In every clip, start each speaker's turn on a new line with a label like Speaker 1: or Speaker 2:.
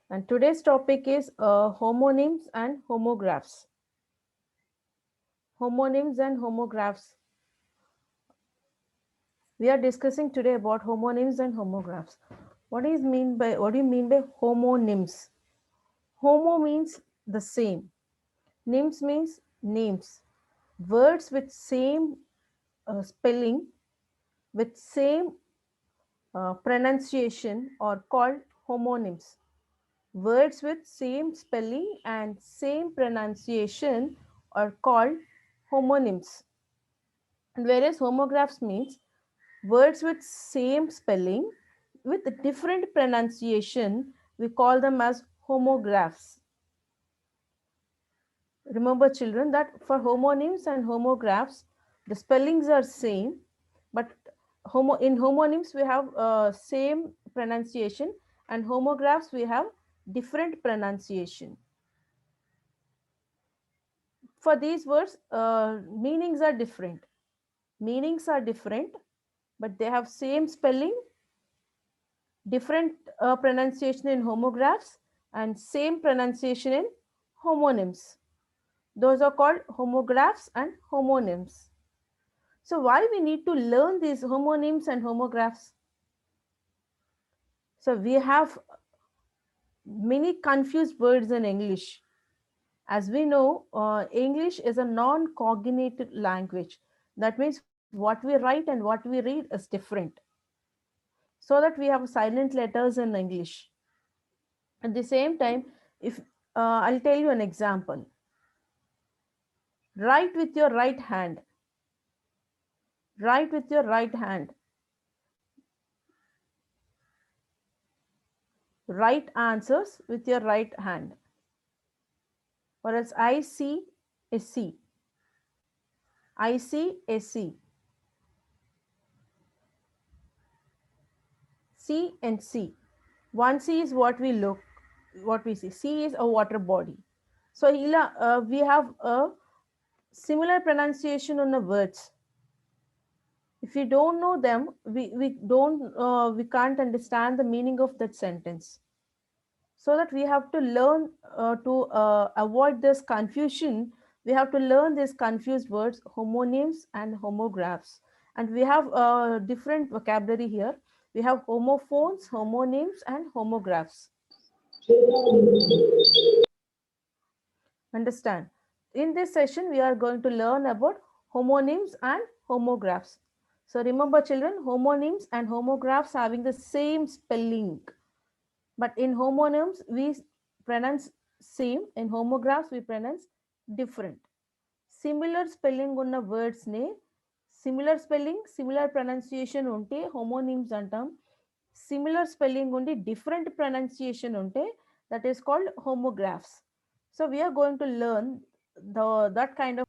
Speaker 1: And today's topic is homonyms and homographs. Homonyms and homographs. We are discussing today about homonyms and homographs. What do you mean by homonyms? Homo means the same. Nyms means names. Words with same spelling, with same pronunciation are called homonyms. Words with same spelling and same pronunciation are called homonyms. Whereas homographs means words with same spelling with different pronunciation, we call them as homographs. Remember children that for homonyms and homographs, the spellings are same, but in homonyms we have same pronunciation, and homographs we have different pronunciation. For these words, meanings are different. Meanings are different, but they have same spelling, different pronunciation in homographs, and same pronunciation in homonyms. Those are called homographs and homonyms. So why we need to learn these homonyms and homographs? So we have many confused words in English. As we know, English is a non-cognated language. That means what we write and what we read is different. So that we have silent letters in English. At the same time, if I'll tell you an example. Write with your right hand. Write with your right hand. Write answers with your right hand. Or else I see a C. I see a C. C and C. One C is what we look, what we see. C is a water body. So we have a similar pronunciation on the words. If we don't know them, we can't understand the meaning of that sentence. So that we have to learn to avoid this confusion. We have to learn these confused words, homonyms and homographs. And we have different vocabulary here. We have homophones, homonyms, and homographs. Understand? In this session, we are going to learn about homonyms and homographs. So remember children, homonyms and homographs having the same spelling. But in homonyms, we pronounce same. In homographs, we pronounce different. Similar spelling ఉన్న words నే similar spelling, similar pronunciation ఉంటే homonyms అంటాం. Similar spelling ఉండి different pronunciation ఉంటే that is called homographs. So we are going to learn that kind of.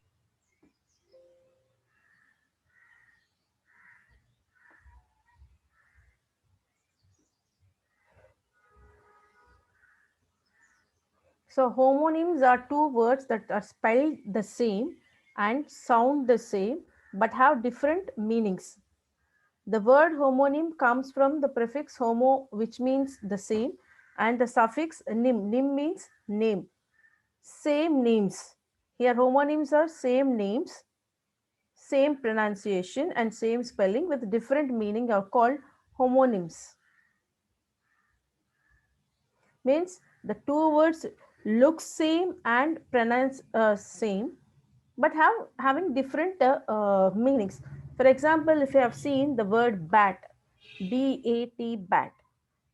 Speaker 1: So homonyms are two words that are spelled the same and sound the same but have different meanings. The word homonym comes from the prefix homo, which means the same, and the suffix nym. Nym means name. Same names. Here homonyms are same names, same pronunciation and same spelling with different meaning are called homonyms. Means the two words look same and pronounce same but having different meanings. For example, if you have seen the word bat, B-A-T, bat.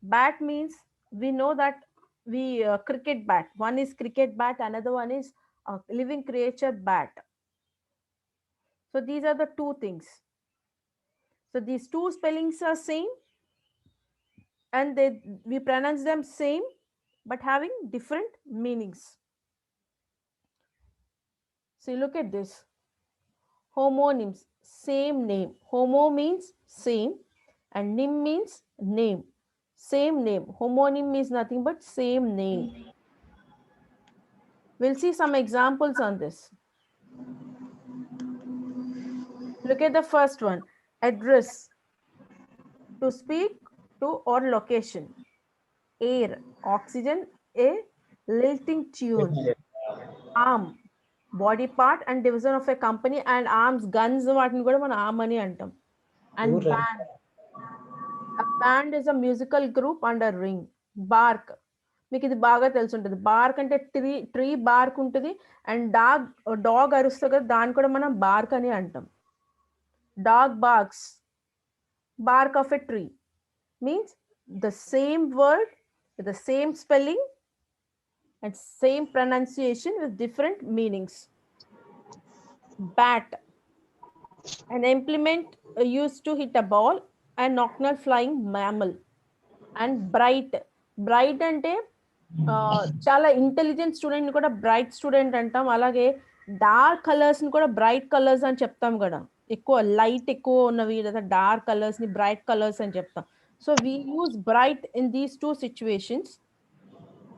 Speaker 1: Bat means we know that we cricket bat. One is cricket bat, another one is living creature bat. So these are the two things. So these two spellings are same and we pronounce them same but having different meanings. So look at this. Homonyms, same name. Homo means same and nym means name. Same name. Homonym means nothing but same name. We'll see some examples on this. Look at the first one. Address. To speak to or location. Air. Oxygen, a lilting tune. Arm, body part and division of a company, and arms, guns వాటిని కూడా మనం arm అని అంటాం. And band, a band is a musical group and a ring. Bark, మీకు ఇది బాగా తెలిసి ఉంటుంది. బార్క్ అంటే ట్రీ బార్క్ ఉంటుంది, అండ్ డాగ్ అరుస్తుంది కదా, దాన్ని కూడా మనం బార్క్ అని అంటాం. Dog barks, bark of a tree means the same word with the same spelling and same pronunciation with different meanings. Bat, an implement used to hit a ball, and nocturnal flying mammal. And bright, bright అంటే చాలా intelligent student ని కూడా bright student అంటాం. అలాగే dark colours ని కూడా bright colours అని చెప్తాం కదా, ఎక్కువ లైట్ ఎక్కువ ఉన్నవి లేదా డార్క్ కలర్స్ ని బ్రైట్ కలర్స్ అని చెప్తాం. So we use bright in these two situations.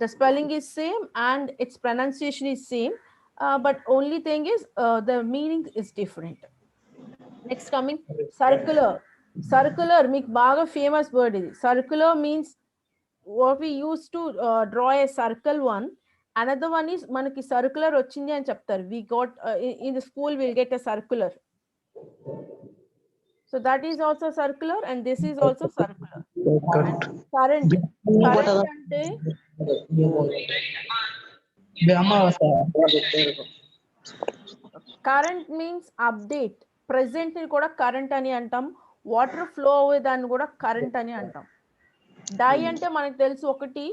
Speaker 1: The spelling is same and its pronunciation is same, but only thing is the meaning is different. Next coming circular. Circular మీకు బాగా famous word ఇది. Circular means what we used to draw a circle one. Another one is మనకి circular వచ్చింది అని చెప్తారు. We got in the school we'll get a circular. So that is also circular and this is also circular. And current, current అంటే current means update. Present ని కూడా current అని అంటాం. Water flow అయ్యేదాన్ని కూడా కరెంట్ అని అంటాం. డై అంటే మనకు తెలుసు ఒకటి,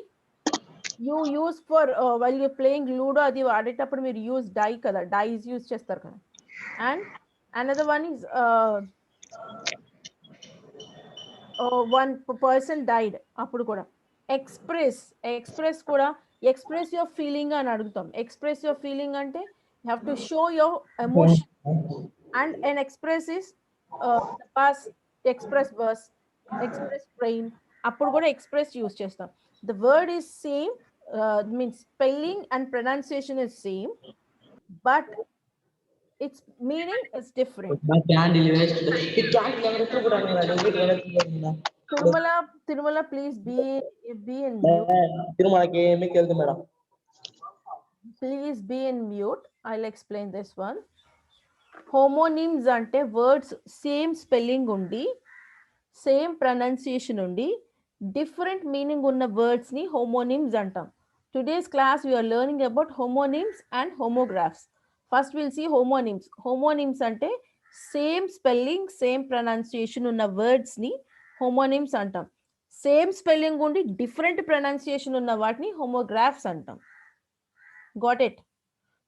Speaker 1: you use for while you playing ludo అది ఆడేటప్పుడు మీరు యూస్ డై కదా, డైస్ యూస్ చేస్తారు కదా. And another one is one person died అప్పుడు కూడా. ఎక్స్ప్రెస్, ఎక్స్ప్రెస్ కూడా ఎక్స్ప్రెస్ యువర్ ఫీలింగ్ అని అడుగుతాం. ఎక్స్ప్రెస్ యువర్ ఫీలింగ్ అంటే you have to show your emotion, and an express is the past express verse, express frame, appudu kuda express use chestam. The word is same, means spelling and pronunciation is same, but its meaning is different. Tirumala please be in mute. Please be in mute. I'll explain this one. Homonyms ante words same spelling undi, same pronunciation undi, different meaning unna words ni homonyms antam. Today's class we are learning about homonyms and homographs. First we'll see homonyms. Homonyms ante same spelling, same pronunciation unna words ni homonyms antam. Same spelling undi different pronunciation unna vaatni homographs antam. Got it?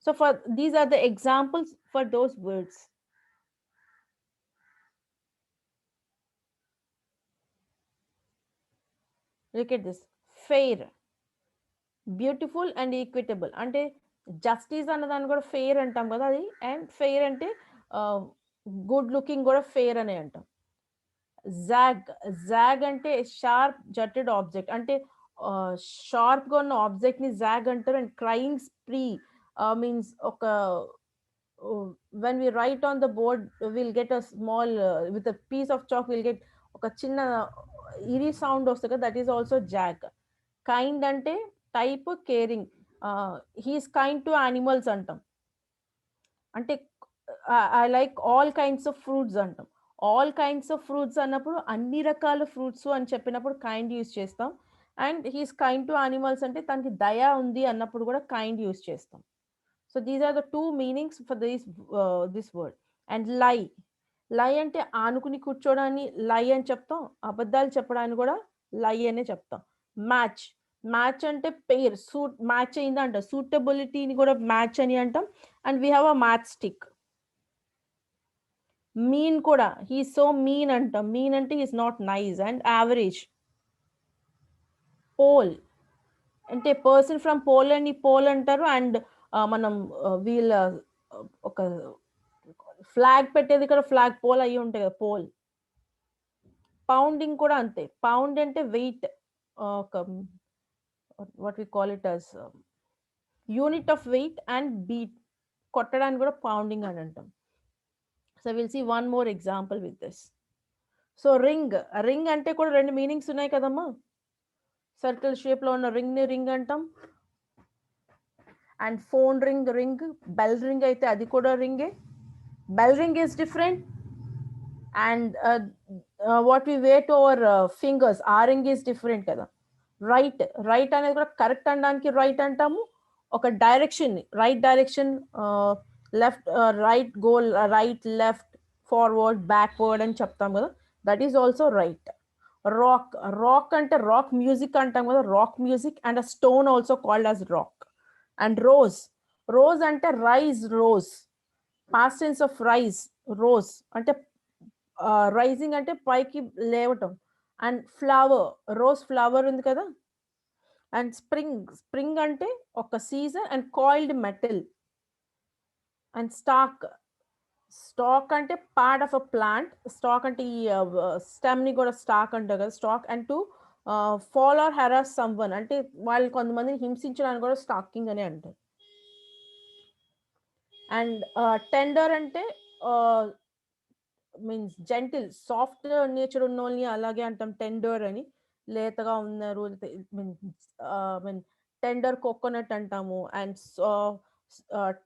Speaker 1: So for these are the examples for those words. Look at this. Fair, beautiful and equitable. అంటే justice అన్నదాన్ని కూడా fair అంటాం కదా అది. And fair అంటే good looking కూడా fair అనే అంటాం. జాగ్, జాగ్ అంటే షార్ప్ జట్టెడ్ ఆబ్జెక్ట్, అంటే షార్ప్ గా ఉన్న ఆబ్జెక్ట్ ని జాగ్ అంటారు. అండ్ క్రైయింగ్ స్ప్రీ మీన్స్ ఒక when we write on the board we'll get a small with a piece of chalk we'll get ఒక చిన్న ఇరి సౌండ్ వస్తుంది కదా, that is also jog. Kind అంటే type, caring. He's kind to animals అంటాం. అంటే I like all kinds of fruits అంటాం. All kinds of fruits అన్నప్పుడు అన్ని రకాల ఫ్రూట్స్ అని చెప్పినప్పుడు కైండ్ యూస్ చేస్తాం. And he's kind to animals అంటే తనకి దయ ఉంది అన్నప్పుడు కూడా కైండ్ యూస్ చేస్తాం. So these are the two meanings for this word. And lie, lie అంటే ఆనుకుని కూర్చోడాన్ని లై అని చెప్తాం. అబద్ధాలు చెప్పడాన్ని కూడా లై అనే చెప్తాం. మ్యాచ్, మ్యాచ్ అంటే పేర్, సూట్ మ్యాచ్ అయింది అంట. సూటబిలిటీని కూడా మ్యాచ్ అని అంటాం. And we have a match stick. Mean కూడా, హీ సో మీన్ అంటాం. మీన్ అంటే he's not nice. And average. Pole అంటే పర్సన్ ఫ్రమ్ పోలాండ్ ని పోల్ అంటారు. అండ్ మనం వీళ్ళ ఒక ఫ్లాగ్ పెట్టేది ఇక్కడ ఫ్లాగ్ పోల్ అయ్యి ఉంటాయి కదా, పోల్. పౌండింగ్ కూడా అంతే. పౌండ్ అంటే వెయిట్, ఒక what we call it as unit of weight. And beat, కొట్టడానికి కూడా పౌండింగ్ అని అంటాం. So will see one more example with this. So ring, ring అంటే కూడా రెండు మీనింగ్స్ ఉన్నాయి కదమ్మా. సర్కిల్ షేప్ లో ఉన్న రింగ్ ని రింగ్ అంటాం. And phone ring ring, bell ring అయితే అది కూడా రింగే. Bell ring is different. And what we wear to our fingers, ఆ రింగ్ ఈస్ డిఫరెంట్ కదా. రైట్, రైట్ అనేది కూడా కరెక్ట్ అనడానికి రైట్ అంటాము. ఒక direction, right direction, left right goal, right left forward backward అని చెప్తాం కదా, that is also right. Rock, rock అంటే రాక్ మ్యూజిక్ అంటాం కదా, rock music. And a stone also called as rock. And rose, rose అంటే rise, rose past tense of rise, rose అంటే rising అంటే పైకి లేవటం. అండ్ ఫ్లవర్, రోజ్ ఫ్లవర్ ఉంది కదా. అండ్ స్ప్రింగ్, స్ప్రింగ్ అంటే ఒక season. And coiled metal. And stalk, stalk అంటే part of a plant. Stalk అంటే ఈ స్టెమ్ ని కూడా స్టాక్ అంటారు కదా, stalk. And to follow or harass someone అంటే వాళ్ళు కొంతమందిని హింసించడానికి కూడా స్టాకింగ్ అని అంటారు. అండ్ టెండర్ అంటే మీన్స్ జెంటిల్, సాఫ్ట్ నేచర్ ఉన్న వాళ్ళని అలాగే అంటాం టెండర్ అని. లేతగా ఉన్నారు, మీన్ టెండర్ కోకోనట్ అంటాము. అండ్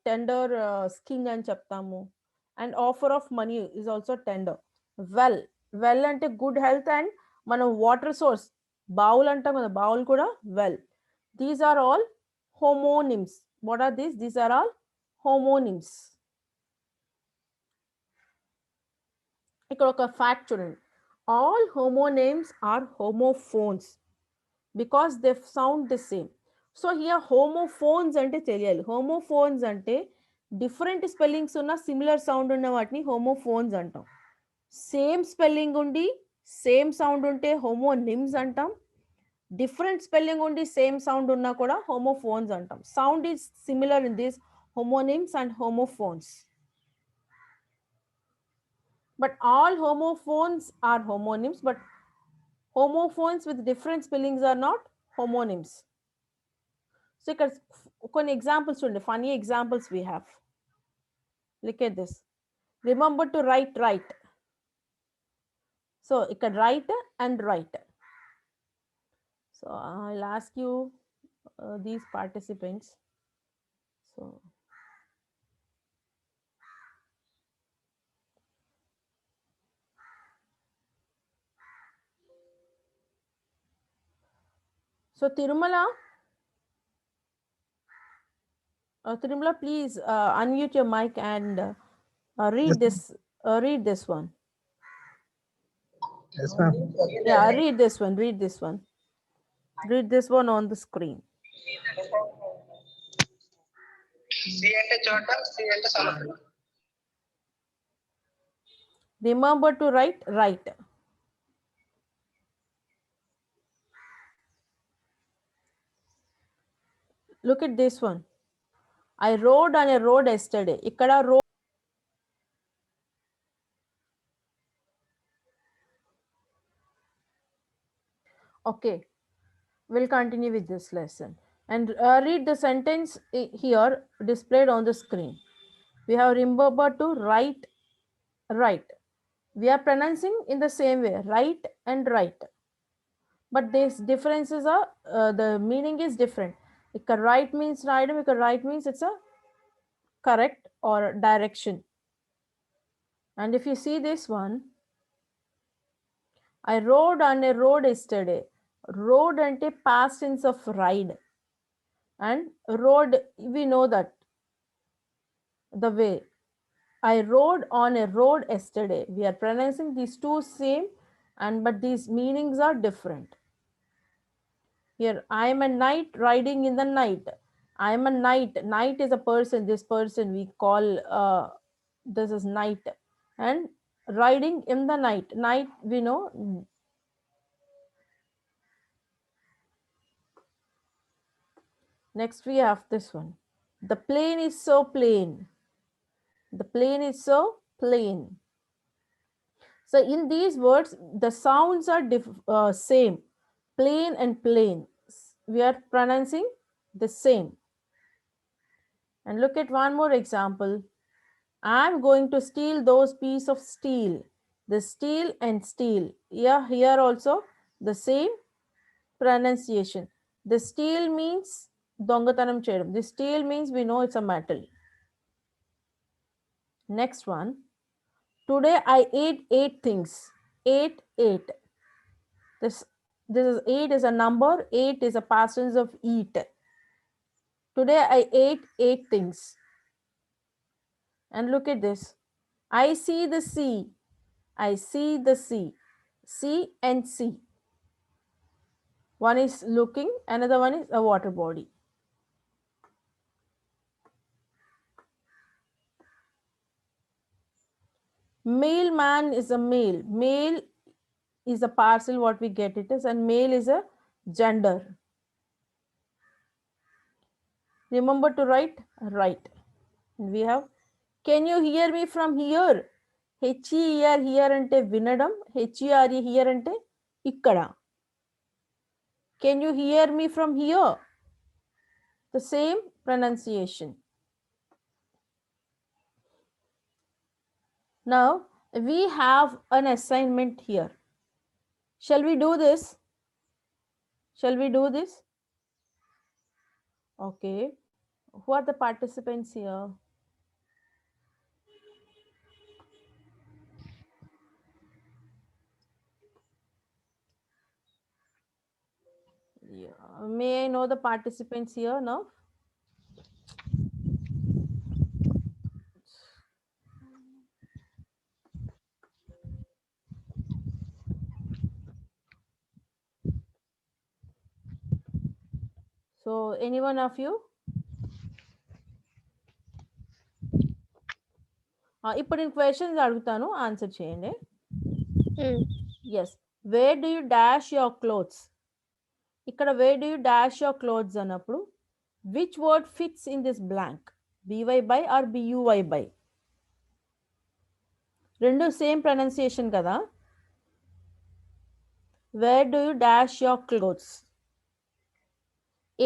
Speaker 1: టెండర్ స్కిన్ అని చెప్తాము. And offer of money is also tender. Well, well అంటే గుడ్ హెల్త్. అండ్ మనం వాటర్ సోర్స్, బావుల్ అంటాం కదా, బావుల్ కూడా well. These are all homonyms. What are these? These are all homonyms. ఇక్కడ ఒక ఫ్యాక్ట్ చూడండి, all homonyms are homophones because they sound the same. So here homophones అంటే తెలియాలి. హోమోఫోన్స్ అంటే డిఫరెంట్ స్పెల్లింగ్స్ ఉన్న సిమిలర్ సౌండ్ ఉన్న వాటిని హోమోఫోన్స్ అంటాం. సేమ్ స్పెల్లింగ్ ఉండి సేమ్ సౌండ్ ఉంటే హోమోనిమ్స్ అంటాం. డిఫరెంట్ స్పెల్లింగ్ ఉండి సేమ్ సౌండ్ ఉన్నా కూడా హోమోఫోన్స్ అంటాం. Sound is similar in this homonyms and homophones. But all homophones are homonyms, but homophones with different spellings are not homonyms. So ఇక్కడ కొన్ని examples చూడండి, funny examples we have. Look at this. Remember to write right. So ఇక్కడ write and write. So I'll ask you these participants. So Tirumala, please unmute your mic and read
Speaker 2: Yes,
Speaker 1: this. Read this one.
Speaker 2: yes, ma'am.
Speaker 1: Yeah, read this one. Read this one. Read this one on the screen. Remember to write right. Look at this one. I rode on a road yesterday. Ikkada road. Okay, we'll continue with this lesson. And read the sentence here displayed on the screen. We have remember to write right. We are pronouncing in the same way, right and right. But these differences are, the meaning is different. Ikkada right means right, ikkada right means it's a correct or direction. And if you see this one, I rode on a road yesterday. Road ante past tense of ride. And road, we know that the way. I rode on a road yesterday. We are pronouncing these two same, and but these meanings are different. Here, I am a knight riding in the night. I am a knight. Knight is a person. This person we call this is knight. And riding in the night. Night, we know. Next, we have this one. The plane is so plain. The plane is so plain. So in these words, the sounds are same. Plain and plain. We are pronouncing the same. And look at one more example. I'm going to steal those pieces of steel. The steel and steel. Yeah, here also the same. pronunciation. The steel means dongatanam cheyadam. The steel means we know it's a metal. Next one. Today I ate 8 things. 8, 8. This is 8 is a number. 8 is a past tense of eat. Today I ate 8 things. And look at this. I see the sea. I see the sea. See and see. One is looking, another one is a water body. Mailman is a male. Male is a parcel, what we get it is, and male is a gender. Remember to write? Right. We have, can you hear me from here? HER here ante vinadam, HERE here ante ikkada. Can you hear me from here? The same pronunciation. Now we have an assignment here. Shall we do this? Shall we do this? Okay. Who are the participants here? Yeah. May I know the participants here now? So any one of you? ఇప్పుడు నేను questions అడుగుతాను answer చేయండి. Yes, where do you dash your clothes? ఇక్కడ where do you dash your clothes అన్నప్పుడు which word fits in this blank? B Y by or B U Y buy? రెండు same pronunciation కదా. Where do you dash your clothes?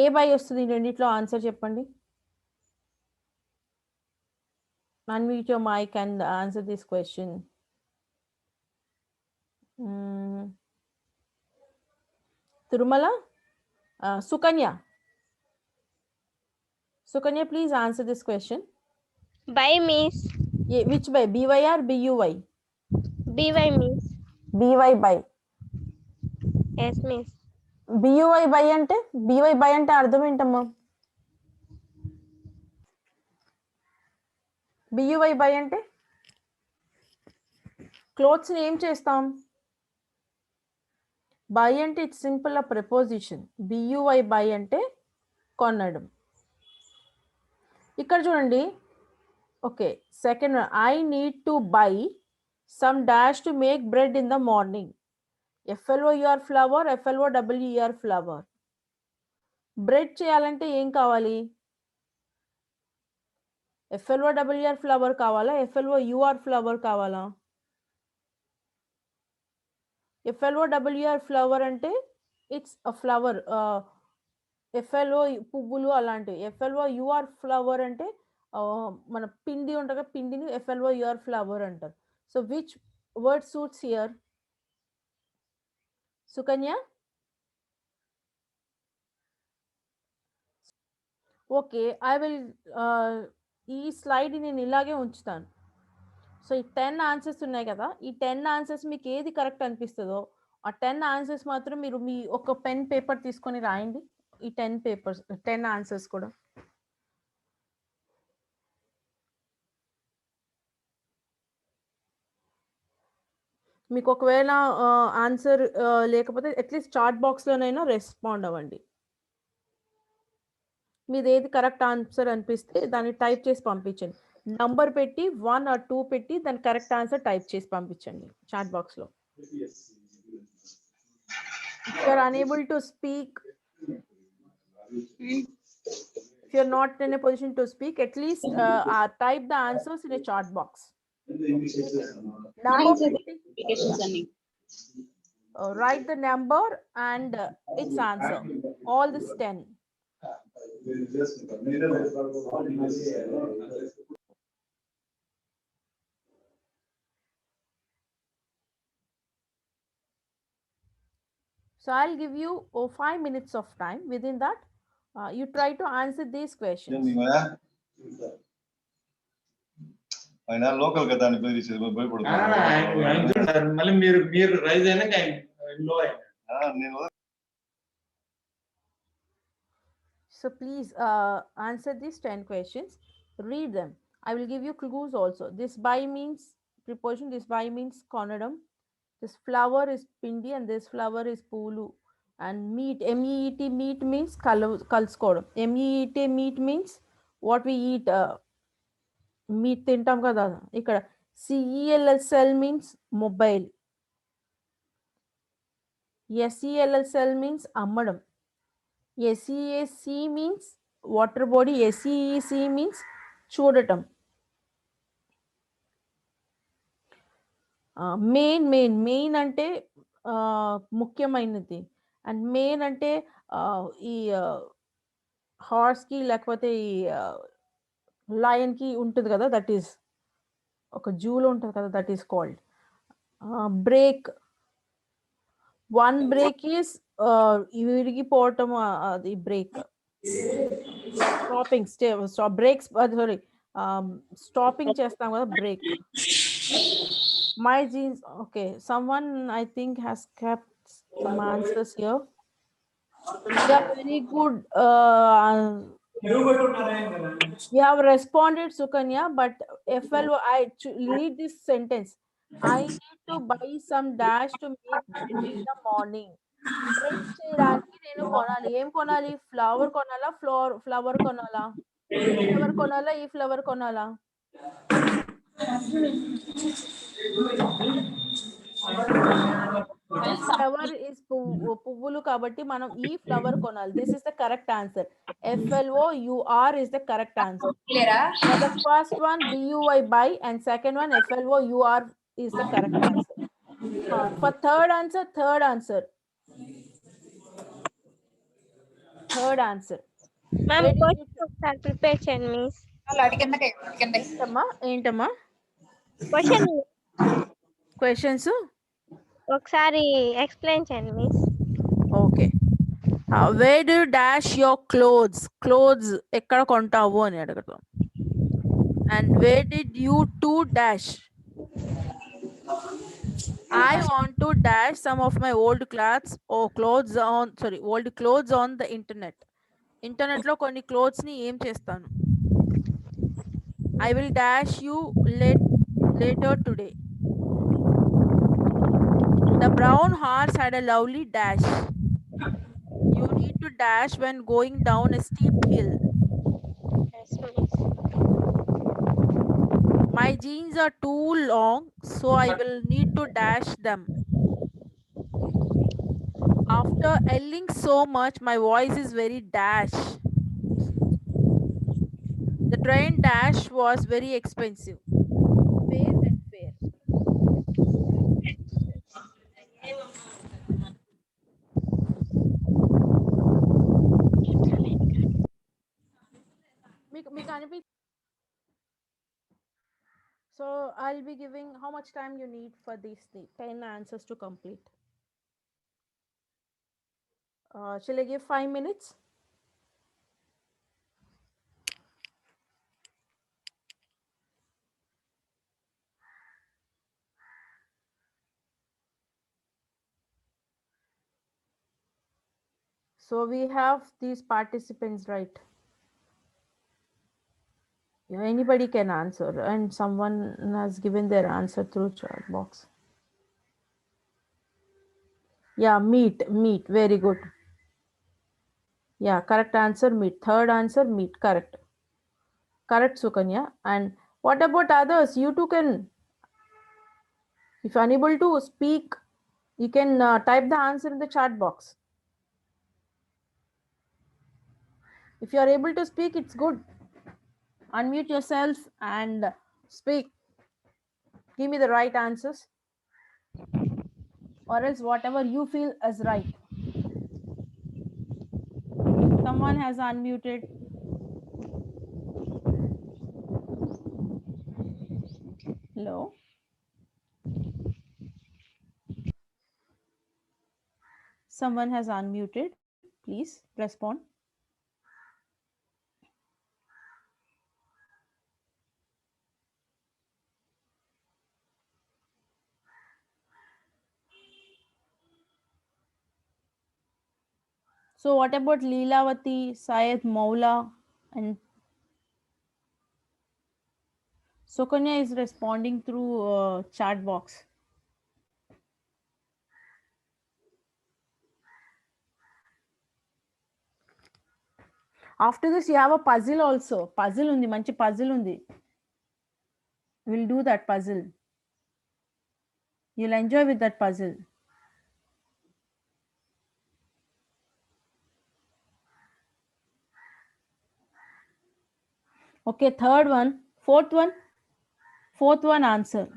Speaker 1: ఏ by వస్తుంది రెండిట్లో? Answer చెప్పండి. Unmute your mic and answer this question. Tirumala? Sukanya? Sukanya, please answer this question.
Speaker 2: By means.
Speaker 1: Yeah, which by? BY or BUY?
Speaker 2: BY means.
Speaker 1: BY by.
Speaker 2: Yes, means.
Speaker 1: BUY by ante? BY by ante అర్థం ఏంటమ్మా? BUY by అంటే clothes ని ఏం చేస్తాం? By అంటే it's simple ఆ preposition. BUY by అంటే కొనడం. ఇక్కడ చూడండి. Okay, second, I need to buy some dash to make bread in the morning. FLOUR flower, FLOWER flower. Bread చేయాలంటే ఏం కావాలి? FLOWER ఫ్లవర్ కావాలా, FLOUR ఫ్లవర్ కావాలా? FLOWER ఫ్లవర్ అంటే ఇట్స్ అ ఫ్లవర్. FLO పువ్వులు అలాంటివి. FLOUR ఫ్లవర్ అంటే మన పిండి ఉంటుంది, పిండిని FLOUR ఫ్లవర్ అంటారు. So which word suits here? Sukanya? Okay, I will ఈ స్లైడ్ నేను ఇలాగే ఉంచుతాను. సో ఈ 10 ఆన్సర్స్ ఉన్నాయి కదా, ఈ 10 ఆన్సర్స్ మీకు ఏది కరెక్ట్ అనిపిస్తుందో ఆ 10 ఆన్సర్స్ మాత్రం మీరు మీ ఒక పెన్ పేపర్ తీసుకొని రాయండి. ఈ 10 ఆన్సర్స్ కూడా. మీకు ఒకవేళ ఆన్సర్ లేకపోతే అట్లీస్ట్ చాట్ బాక్స్లోనైనా రెస్పాండ్ అవ్వండి. మీది ఏది కరెక్ట్ ఆన్సర్ అనిపిస్తే దాన్ని టైప్ చేసి పంపించండి. నంబర్ పెట్టి 1 or 2 పెట్టి దాని కరెక్ట్ ఆన్సర్ టైప్ చేసి పంపించండి చాట్ బాక్స్లో. If you are unable to speak, if you are not in a position to speak, at least type the answers in a chat box. Write the number and its answer. All this 10. So I'll give you 5 minutes of time. Within that, you try to answer these questions.
Speaker 3: ఆయన local కదా అని బెదిరించేది
Speaker 4: మళ్ళీ మీరు rise అయినాక లో
Speaker 3: నేను
Speaker 1: So please answer these 10 questions. Read them. I will give you clues also. This by means preposition. This by means konadam. This flower is pindi and this flower is pulu. And meat, meet, meat means kalskodam. Meet, meat means what we eat. Meat తింటాం కదా ఇక్కడ. CELSL means mobile. SELSL means అమ్మడం. SEAC means water body. SEEC means చూడటం. Main అంటే ముఖ్యమైనది. And main అంటే ఈ హార్స్కి లేకపోతే ఈ లయన్కి ఉంటుంది కదా, దట్ ఈస్ ఒక జూలో ఉంటుంది కదా, that is called break. One break is విరిగిపోవటం, అది break. Stopping brakes sorry stopping చేస్తాం కదా, brake. My genes, okay, someone I think has kept some answers here. Yeah, very good. You have responded, Sukanya, but FLO, read this sentence. I need to buy some dash to make bread in the morning. Bread చేయడానికి నేను కొనాలి. ఏం కొనాలి? Flower కొనాలా? Flower కొనాలా? Flower కొనాలా? ఈ flower కొనాలా? ఫ్లవర్ ఇస్ పువ్వులు కాబట్టి మనం ఈ ఫ్లవర్ కొనాలి. This is the correct answer. FLOUR is the correct answer. For the first one, BUI buy, and second one FLOUR is the correct answer. For third answer.
Speaker 2: Ma'am, question ఒకసారి prepare చేయండి miss.
Speaker 1: ఏంటమ్మా
Speaker 2: question
Speaker 1: questions?
Speaker 2: ఒకసారి explain చేయండి miss.
Speaker 1: Okay. Where do you dash your clothes ఎక్కడ కొంటావు అని అడుగుతాం. And where did you to dash? I want to dash some of my old clothes on the internet. Internet లో కొన్ని clothes ని ఏం చేస్తాను? I will dash you later today. The brown horse had a lovely dash. You need to dash when going down a steep hill.
Speaker 2: Yes, miss.
Speaker 1: My jeans are too long, so I will need to dash them. After yelling so much, my voice is very dash. The train dash was very expensive. Fair and fair. మీకు అనిపి So I'll be giving how much time you need for these 10 answers to complete. Shall I give 5 minutes? So we have these participants, right? Yeah, anybody can answer, and someone has given their answer through chat box. Yeah, meat, very good. Yeah, correct answer, meat. Third answer, meat, correct. Correct, Sukanya. And what about others? You too can, if you're unable to speak, you can type the answer in the chat box. If you are able to speak, it's good. Unmute yourself and speak. Give me the right answers, or else whatever you feel is right. Someone has unmuted. Hello. Someone has unmuted. Please respond. So what about Leelavati, Syed, Maula, and Sukanya is responding through chat box. After this, you have a puzzle also. Puzzle undi, manchi puzzle undi. We'll do that puzzle. You'll enjoy with that puzzle. Okay, third one, fourth one answer.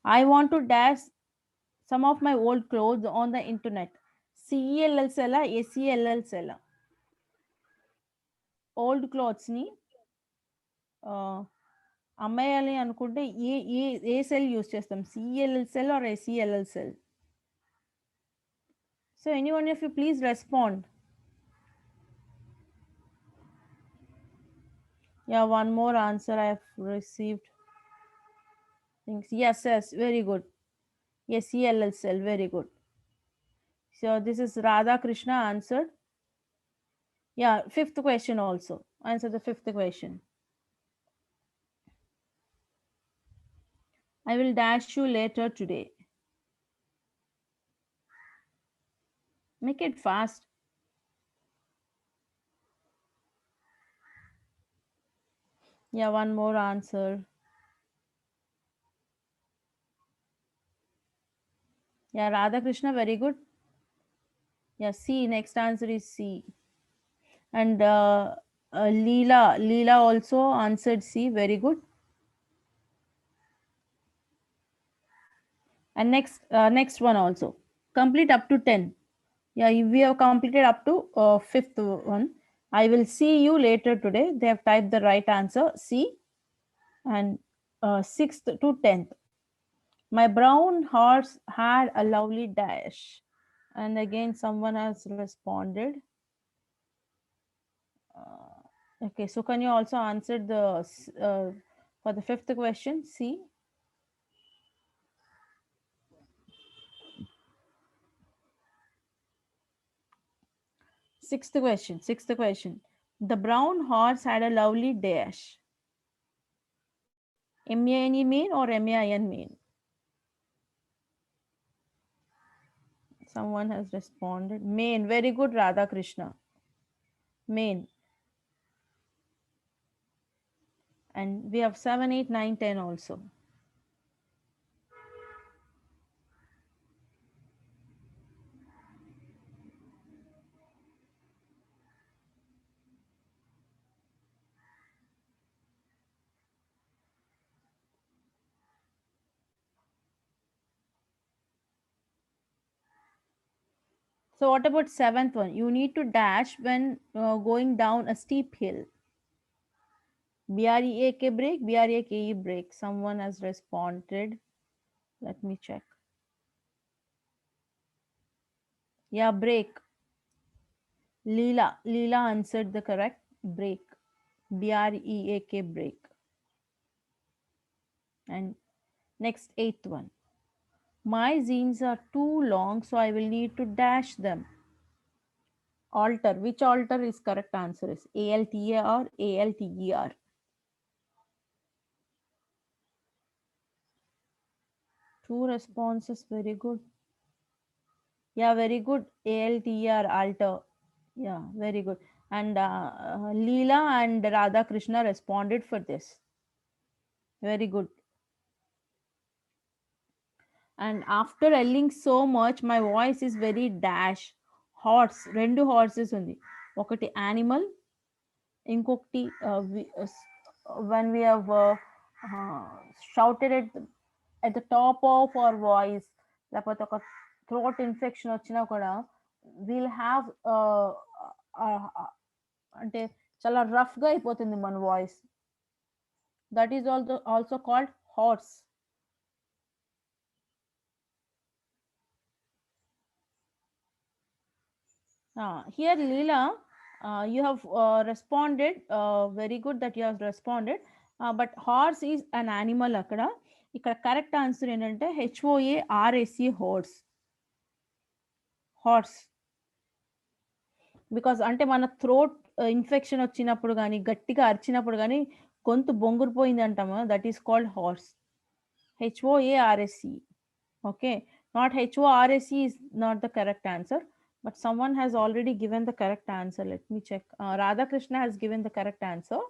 Speaker 1: I want to dash some of my old clothes on the internet. CELL sella, ACLL sella. Old clothes ni అమ్మేయాలి అనుకుంటే ఏ ఏ ఏ sell use చేస్తాం, C L L cell or A C L L sell? So any one of you please respond. Yeah, one more answer I have received. Thanks. Yes, very good. Yes, CLL cell, very good. So this is Radha Krishna answered. Yeah, fifth question also. Answer the fifth question. I will dash you later today. Make it fast. Yeah, one more answer. Yeah, Radha Krishna, very good. Yeah, C. Next answer is C. And Leela also answered C. Very good. And next one also. Complete up to 10. Yeah, we have completed up to fifth one. I will see you later today. They have typed the right answer, C. And 6th to 10th. My brown horse had a lovely dash. And again, someone has responded. Okay, so can you also answer the for the fifth question, C? Sixth question. The brown horse had a lovely dash. M-A-N-E mean or M-A-I-N mean? Someone has responded. Main. Very good, Radha Krishna. Main. And we have 7, 8, 9, 10 also. So what about seventh one? You need to dash when going down a steep hill. B-R-E-A-K break, B-R-E-A-K-E break. Someone has responded. Let me check. Yeah, break. Leela answered the correct break. B-R-E-A-K break. And next, eighth one. My zines are too long, so I will need to dash them. Alter. Which alter is correct answer is A-L-T-A or A-L-T-E-R? Two responses. Very good. Yeah, very good. A-L-T-E-R, alter. Yeah, very good. And Leela and Radha Krishna responded for this. Very good. And after yelling so much, my voice is very dash. Horse. Rendu horses undi. Okati animal. Inkokti when we have shouted at the top of our voice, లేకపోతే ఒక throat infection వచ్చినా కూడా we'll have అంటే చాలా rough గా అయిపోతుంది మన voice. That is also called hoarse. Here, Leela, you have responded. Very good that you have responded. But horse is an animal akkada. ఇక్కడ కరెక్ట్ ఆన్సర్ ఏంటంటే HOARSE horse. హార్స్. బికాస్ అంటే మన throat infection వచ్చినప్పుడు కానీ గట్టిగా అరిచినప్పుడు కానీ గొంతు బొంగురుపోయింది అంటాము, that is called horse. HOARSE. Okay, not HORSE is not the correct answer, but someone has already given the correct answer. Let me check. Radhakrishna has given the correct answer.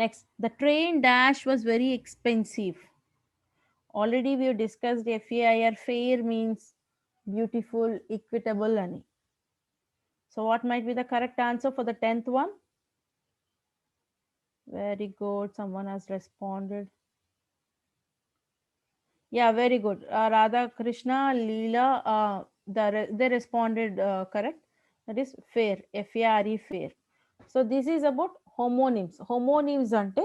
Speaker 1: Next, the train dash was very expensive. Already we have discussed FAIR, fair means beautiful, equitable, ani. So what might be the correct answer for the 10th one? Very good, someone has responded. Yeah, very good. Radha Krishna, Leela, they responded correct. That is fair, FARE, fair. So this is about homonyms. Homonyms ante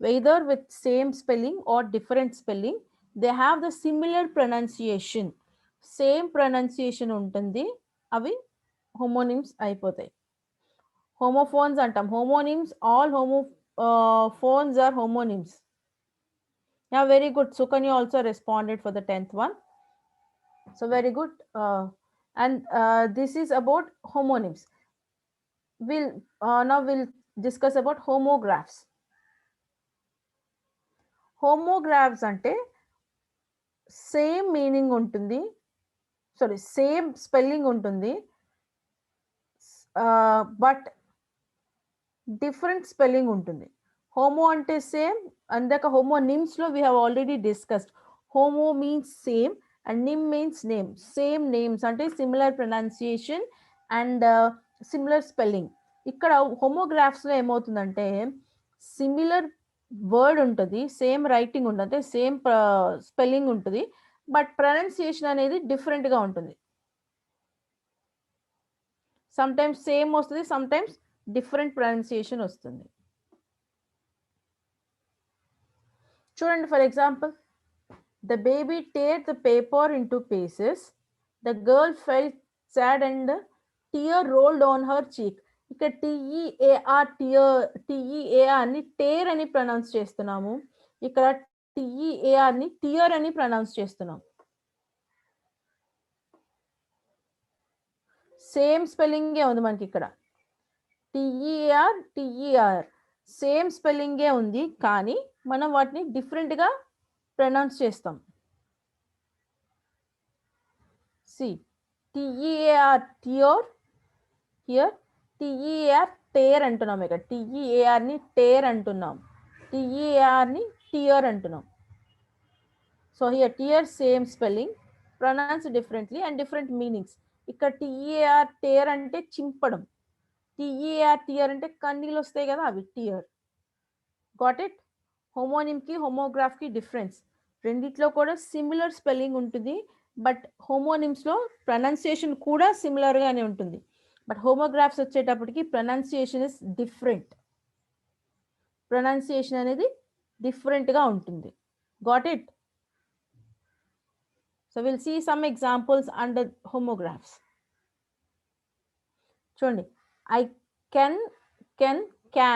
Speaker 1: whether with same spelling or different spelling, they have the similar pronunciation. Same pronunciation ఉంటుంది, అవి homonyms అయిపోతాయి. Homophones అంటాం. Homonyms, all homophones are homonyms. Yeah, very good. Sukanya also responded for the 10th one. So very good. And this is about homonyms. Now we'll discuss about homographs. Homographs ante same meaning ఉంటుంది, sorry, same spelling ఉంటుంది, but different spelling ఉంటుంది. Homo ante same, andaka homonyms lo we have already discussed. Homo means same and nym means name. Same names ante similar pronunciation and similar spelling. ఇక్కడ homographs లో ఏమవుతుందంటే similar word ఉంటుంది, same writing ఉంటుంది, అంటే same spelling ఉంటుంది, but pronunciation అనేది డిఫరెంట్గా ఉంటుంది. సమ్ టైమ్స్ సేమ్ వస్తుంది, సమ్ టైమ్స్ డిఫరెంట్ ప్రొనౌన్సియేషన్ వస్తుంది. చూడండి, for example, the baby tear the paper into pieces, the girl felt sad and tear rolled on her cheek. ఇక్కడ టిఈఏఆర్ని tear అని ప్రొనౌన్స్ చేస్తున్నాము, ఇక్కడ టిఈఏఆర్ని టియర్ అని ప్రొనౌన్స్ చేస్తున్నాం. సేమ్ స్పెల్లింగే ఉంది మనకి ఇక్కడ, టిఈఆర్ సేమ్ స్పెల్లింగే ఉంది, కానీ మనం వాటిని డిఫరెంట్గా ప్రొనౌన్స్ చేస్తాం. See T E A R tear, here T E R tear అంటున్నాం, ఇక్కడ టిఈఏఆర్ని టేర్ అంటున్నాం, టిఈఆర్ని టియర్ అంటున్నాం. So here tear same spelling, pronounce differently and different meanings. ఇక్కడ టిఈఆర్ టేర్ అంటే చింపడం, టిఈఆర్ టియర్ అంటే కన్నీళ్ళు వస్తాయి కదా, అవి టియర్. Got it? హోమోనిమ్కి హోమోగ్రాఫ్కి డిఫరెన్స్. రెండిట్లో కూడా సిమిలర్ స్పెల్లింగ్ ఉంటుంది, బట్ హోమోనిమ్స్లో ప్రొనౌన్సియేషన్ కూడా సిమిలర్గానే ఉంటుంది, బట్ హోమోగ్రాఫ్స్ వచ్చేటప్పటికి ప్రొనౌన్సియేషన్ ఇస్ డిఫరెంట్. ప్రొనౌన్సియేషన్ అనేది డిఫరెంట్గా ఉంటుంది. Got it? So will see some examples under homographs. చూడండి, I can, can.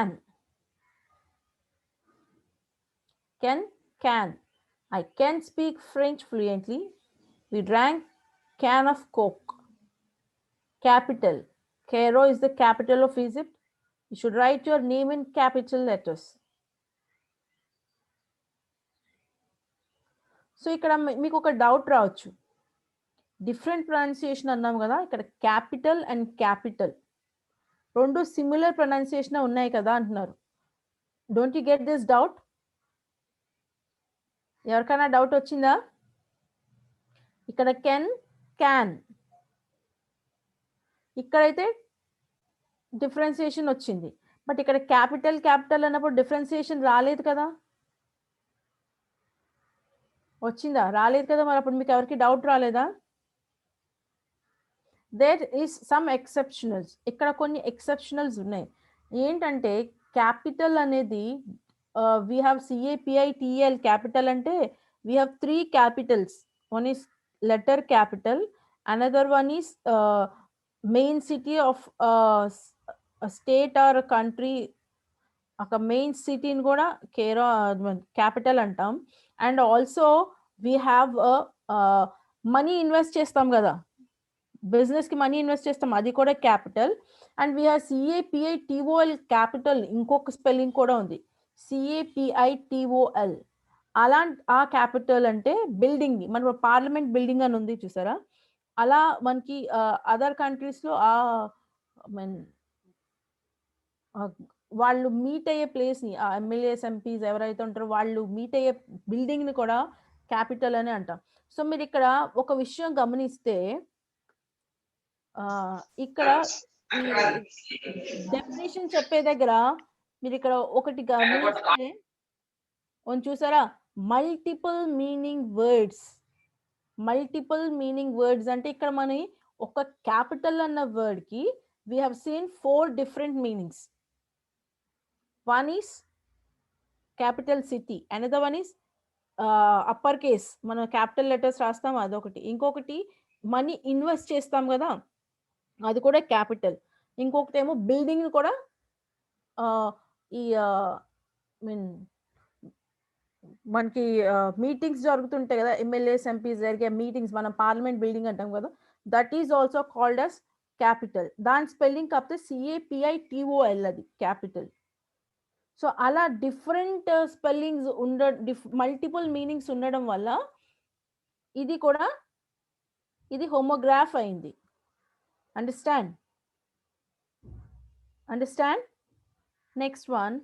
Speaker 1: I can speak French fluently. We drank can of Coke. Capital. Cairo is the capital of Egypt. You should write your name in capital letters. So ఇక్కడ మీకు ఒక doubt రావచ్చు, different pronunciation అన్నాం కదా, ఇక్కడ capital and capital రెండు similar pronunciation ఉన్నాయి కదా అంటున్నారు. Don't you get this doubt? ఎవరికైనా డౌట్ వచ్చిందా? ఇక్కడ క్యాన్, ఇక్కడైతే డిఫరెన్సియేషన్ వచ్చింది, బట్ ఇక్కడ క్యాపిటల్ అన్నప్పుడు డిఫరెన్సియేషన్ రాలేదు కదా, వచ్చిందా? రాలేదు కదా, మరి అప్పుడు మీకు ఎవరికి డౌట్ రాలేదా? There is some exceptionals. ఇక్కడ కొన్ని ఎక్సెప్షనల్స్ ఉన్నాయి. ఏంటంటే క్యాపిటల్ అనేది we have CAPITL capital ante we have three capitals. One is letter capital, another one is main city of a state or a country, ఒక మెయిన్ సిటీని కూడా capital అంటాం. And also we have money invest చేస్తాం కదా, బిజినెస్కి money invest చేస్తాం, అది కూడా capital. And we have CAPITOL capital, ఇంకొక స్పెల్లింగ్ కూడా ఉంది, CAPITOL. ఆ క్యాపిటల్ అంటే బిల్డింగ్, మన పార్లమెంట్ బిల్డింగ్ అని ఉంది చూసారా, అలా మనకి అదర్ కంట్రీస్లో మీన్ వాళ్ళు మీట్ అయ్యే ప్లేస్ని, ఆ ఎమ్మెల్యేస్ ఎంపీస్ ఎవరైతే ఉంటారో వాళ్ళు మీట్ అయ్యే బిల్డింగ్ని కూడా క్యాపిటల్ అని అంటాం. సో మీరు ఇక్కడ ఒక విషయం గమనిస్తే, ఇక్కడ ఈ డెఫినేషన్ చెప్పే దగ్గర మీరు ఇక్కడ ఒకటి గమనిస్తే చూసారా, multiple meaning words. Multiple meaning words అంటే ఇక్కడ మన ఒక క్యాపిటల్ అన్న వర్డ్కి we have seen 4 different meanings. One is capital city, another one is upper case, మనం క్యాపిటల్ లెటర్స్ రాస్తాం అదొకటి, ఇంకొకటి మనీ ఇన్వెస్ట్ చేస్తాం కదా అది కూడా క్యాపిటల్, ఇంకొకటి ఏమో బిల్డింగ్ కూడా ఈ మీన్ మనకి మీటింగ్స్ జరుగుతుంటాయి కదా, ఎమ్మెల్యేస్ ఎంపీస్ జరిగే మీటింగ్స్, మనం పార్లమెంట్ బిల్డింగ్ అంటాం కదా, that is also called as capital. దాని స్పెల్లింగ్ కాకపోతే CAPITOL, అది క్యాపిటల్. సో అలా డిఫరెంట్ స్పెల్లింగ్స్ మల్టిపుల్ మీనింగ్స్ ఉండడం వల్ల ఇది కూడా ఇది హోమోగ్రాఫ్ అయింది. అండర్స్టాండ్? Next one.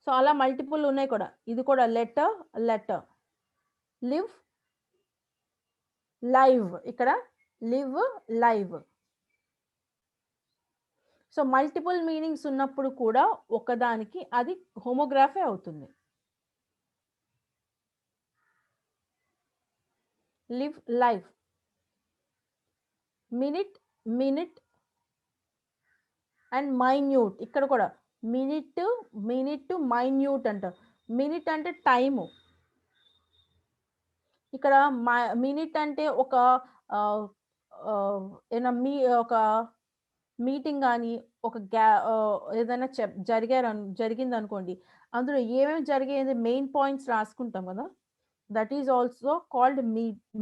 Speaker 1: సో అలా మల్టిపుల్ ఉన్నాయి కూడా, ఇది కూడా లెటర్. లివ్, లైవ్, ఇక్కడ live, live. So multiple meanings ఉన్నప్పుడు కూడా ఒకదానికి అది హోమోగ్రాఫే అవుతుంది. Live, live. Minute and minute, ఇక్కడ కూడా మినిట్, మైన్యూట్ అంటారు. మినిట్ అంటే టైము, ఇక్కడ మినిట్ అంటే ఒక ఒక మీటింగ్ కానీ ఒక ఏదైనా జరిగింది అనుకోండి, అందులో ఏమేమి జరిగేది మెయిన్ పాయింట్స్ రాసుకుంటాం కదా, that is also called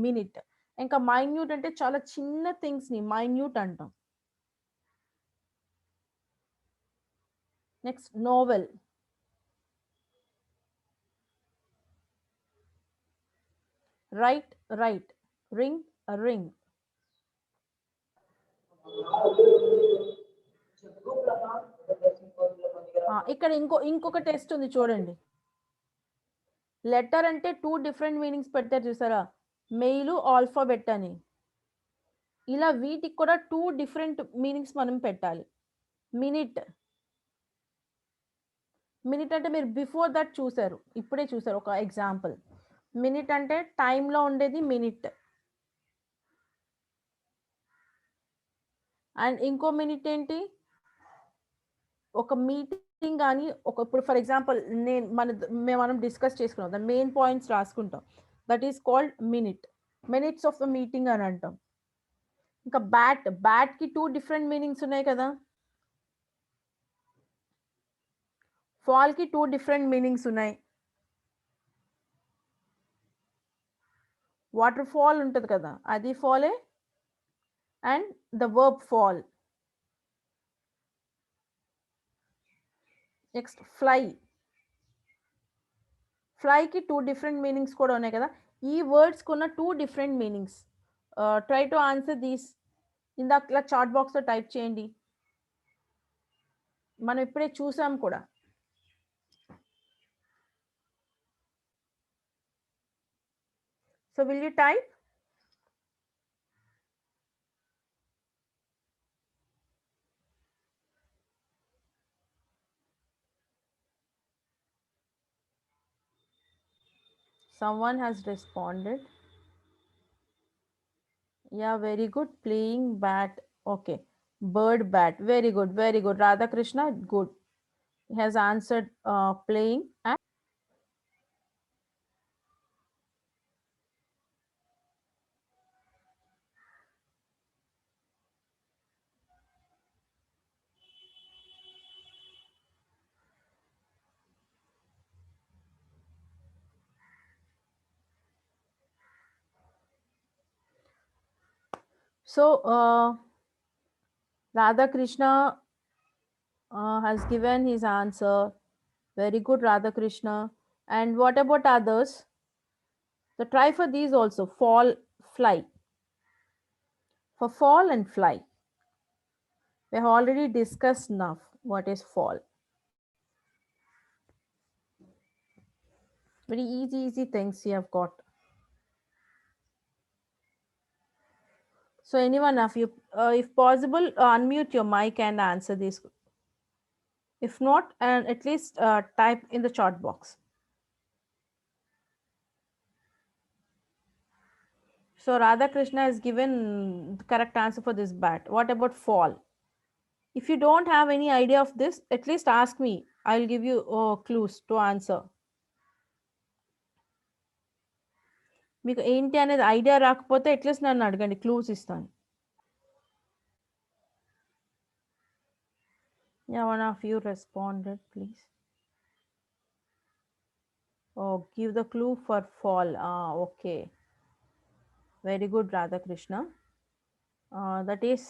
Speaker 1: minute. ఇంకా మైన్యూట్ అంటే చాలా చిన్న థింగ్స్ని మైన్యూట్ అంటాం. Next novel. Right, ring. ఇక్కడ ఇంకొక టెస్ట్ ఉంది చూడండి. లెటర్ అంటే 2 different మీనింగ్స్ పెడతారు చూసారా, మెయిల్, ఆల్ఫాబెట్ అని. ఇలా వీటికి కూడా 2 different మీనింగ్స్ మనం పెట్టాలి. మినిట్ అంటే మీరు బిఫోర్ దట్ చూసారు, ఇప్పుడే చూసారు ఒక ఎగ్జాంపుల్. మినిట్ అంటే టైంలో ఉండేది మినిట్. అండ్ ఇంకో మినిట్ ఏంటి, ఒక మీటింగ్ కానీ ఇప్పుడు ఫర్ ఎగ్జాంపుల్ మనం డిస్కస్ చేసుకున్నాం, దాని మెయిన్ పాయింట్స్ రాసుకుంటాం, that is called minutes of the meeting అని అంటాం. ఇంకా బ్యాట్కి 2 different మీనింగ్స్ ఉన్నాయి కదా, ఫాల్కి 2 different మీనింగ్స్ ఉన్నాయి. వాటర్ ఫాల్ ఉంటుంది కదా, అది ఫాలే, and the verb fall. Next ఫ్లైకి 2 different మీనింగ్స్ కూడా ఉన్నాయి కదా. ఈ వర్డ్స్ కున్న 2 different meanings. Try to answer these. ఇందాక చాట్ బాక్స్లో టైప్ చేయండి, మనం ఇప్పుడే చూసాం కూడా. So will you type? Someone has responded. Yeah, very good. Playing bat. Okay. Bird, bat. Very good, very good. Radha Krishna, good. He has answered playing. And so Radha Krishna has given his answer. Very good, Radha Krishna. And what about others? So try for these also. Fall, fly. For fall and fly, we have already discussed enough what is fall. Very easy things you have got. So anyone of you, if possible, unmute your mic and answer this. If not, and at least type in the chat box. So Radha Krishna has given the correct answer for this bat. What about fall? If you don't have any idea of this, at least ask me. I'll give you clues to answer. మీకు ఏంటి అనేది idea రాకపోతే at least నన్ను అడగండి, clues ఇస్తాను. Yeah, one of you responded, please. Oh, give the clue for fall. Okay. Very good, Radha Krishna. That is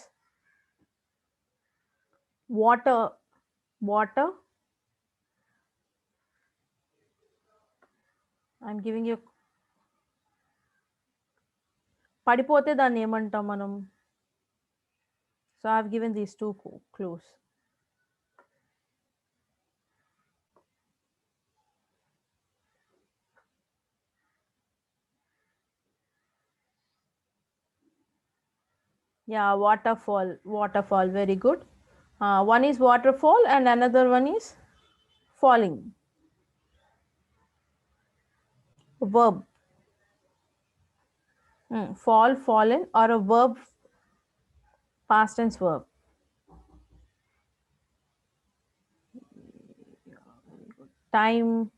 Speaker 1: water. Water. I'm giving you. పడిపోతే దాన్ని ఏమంటాం మనం? So I've given these two clues. Yeah, waterfall. Waterfall. Very good. One is waterfall and another one is falling. Verb. Fall, fallen, or a verb, past tense verb. Time.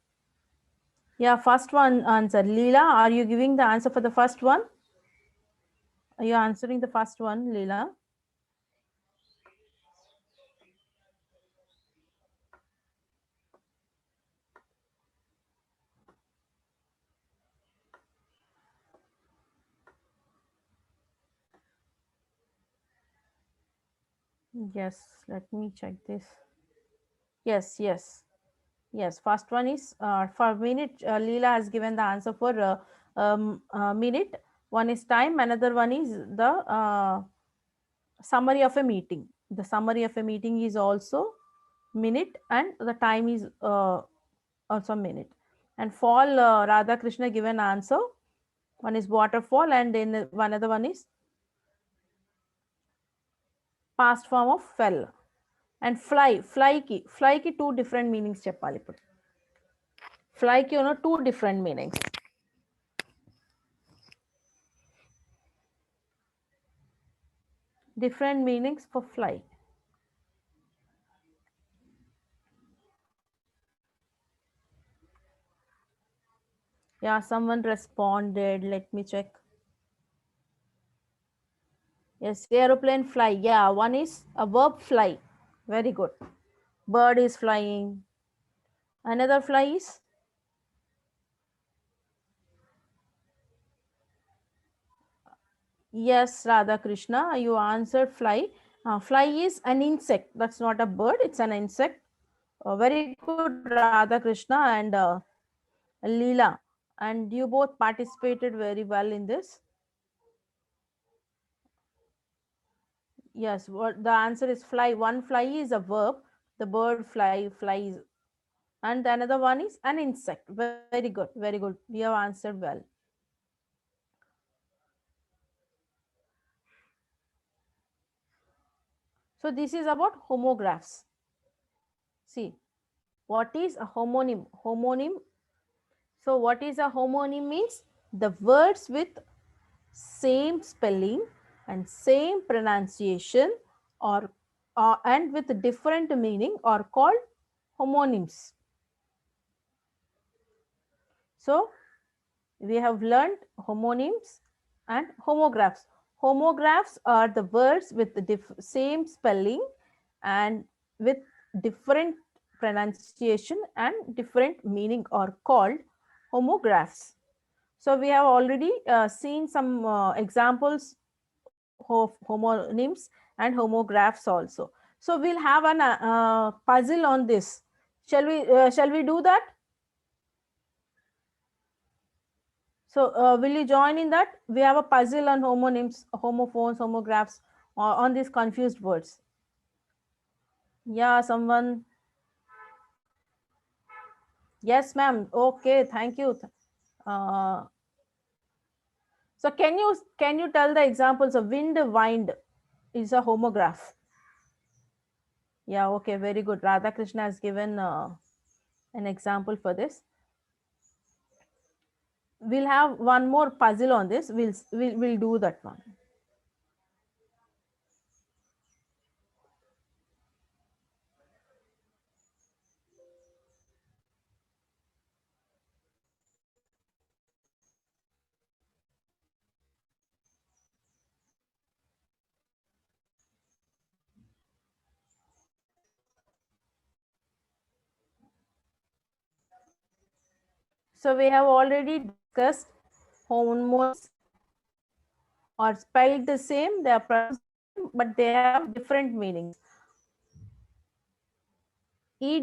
Speaker 1: Yeah, first one answer. Leela, are you giving the answer for the first one? Are you answering the first one, Leela? Yes, let me check this. Yes. First one is for minute. Leela has given the answer for minute. One is time. Another one is the summary of a meeting. The summary of a meeting is also minute, and the time is also minute. And fall, Radha Krishna given answer. One is waterfall, and then another one is past form of fell. And fly ki two different meanings చెప్పాలి ఇప్పుడు. Fly ki two different meanings. Different meanings for fly. Yeah, someone responded. Let me check. Yes, aeroplane fly. Yeah, one is a verb, fly. Very good. Bird is flying. Another fly is yes, Radha Krishna, you answered fly. Fly is an insect. That's not a bird. It's an insect. Very good, Radha Krishna and Leela. And you both participated very well in this. Yes, what the answer is fly. One fly is a verb. The bird flies. And the another one is an insect. Very good, very good. You have answered well. So this is about homographs. See, what is a homonym? Homonym. So what is a homonym means? The words with same spelling and same pronunciation or and with different meaning are called homonyms. So we have learned homonyms and homographs. Homographs are the words with the same spelling and with different pronunciation and different meaning are called homographs. So we have already seen some examples of homonyms and homographs also. So we'll have an puzzle on this. Shall we do that? So will you join in that? We have a puzzle on homonyms, homophones, homographs on these confused words. Yeah, someone. Yes, ma'am. Okay, thank you. Uh, so can you tell the examples of wind, wind is a homograph? Yeah, okay, very good. Radhakrishna has given an example for this. We'll have one more puzzle on this. We'll do that one. So we have already discussed homonyms are spelled the same, they are pronounced, but they have different meanings. ఈ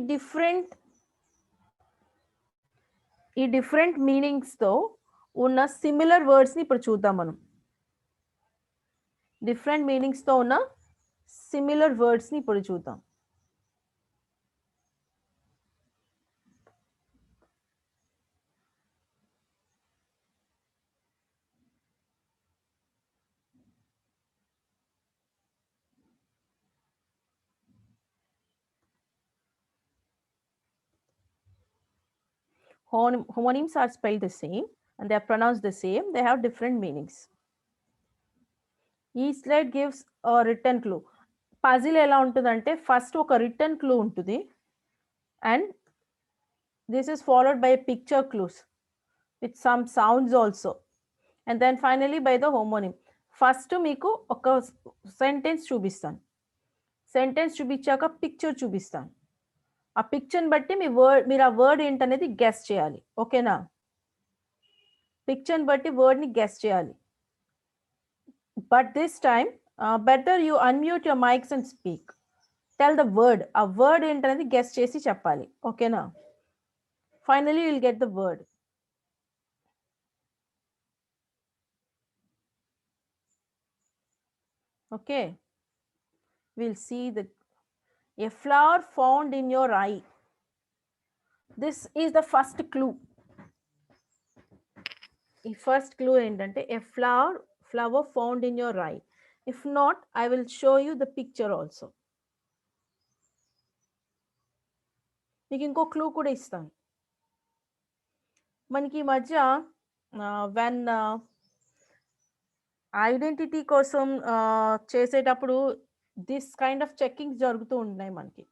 Speaker 1: different meanings తో ఉన్న similar words ని ఇప్పుడు చూద్దాం మనం. Different meanings తో ఉన్న similar words ని ఇప్పుడు చూద్దాం. Homonyms are spelled the same and they are pronounced the same. They have different meanings. Each slide gives a written clue. Puzzle ఎలా ఉంటుందంటే ఫస్ట్ ఒక రిటర్న్ క్లూ ఉంటుంది and this is followed by picture clues with some sounds also, and then finally by the homonym. First మీకు ఒక sentence చూపిస్తాను, sentence చూపించాక picture చూపిస్తాను. ఆ పిక్చర్ని బట్టి మీరు ఆ వర్డ్ ఏంటనేది గెస్ చేయాలి. ఓకేనా? పిక్చర్ని బట్టి వర్డ్ని గెస్ చేయాలి. But this time better you unmute your mics and speak. Tell the word. ఆ వర్డ్ ఏంటనేది గెస్ చేసి చెప్పాలి. ఓకేనా? Finally will get the word. Okay, we'll see a flower found in your eye. This is the first clue. The first clue ఏంటంటే a flower found in your eye. If not, I will show you the picture also. మీకు ఇంకో clue కూడా ఇస్తాను. మనకి ఈ మధ్య when identity కోసం చేసేటప్పుడు దిస్ కైండ్ ఆఫ్ చెక్కింగ్ జరుగుతూ ఉన్నాయి. మనకి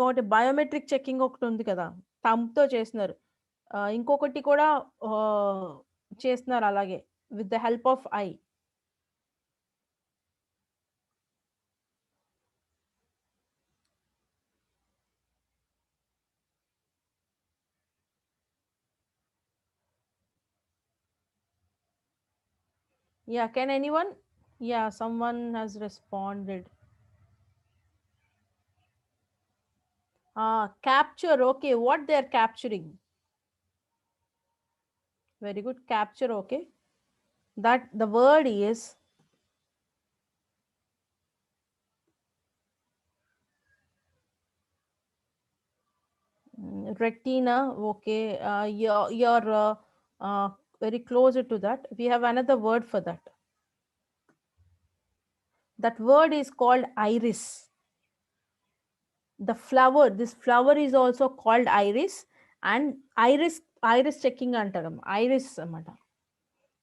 Speaker 1: ఒకటి బయోమెట్రిక్ చెక్కింగ్ ఒకటి ఉంది కదా, థంబ్తో చేస్తున్నారు. ఇంకొకటి కూడా చేస్తున్నారు అలాగే with the help of I. Yeah, can anyone? Yeah, someone has responded. Capture. Okay, what they are capturing? Very good. Capture. Okay, that the word is retina. Okay, you're very closer to that. We have another word for that. That word is called iris. The flower, this flower is also called iris, and iris checking antaru. Iris amata.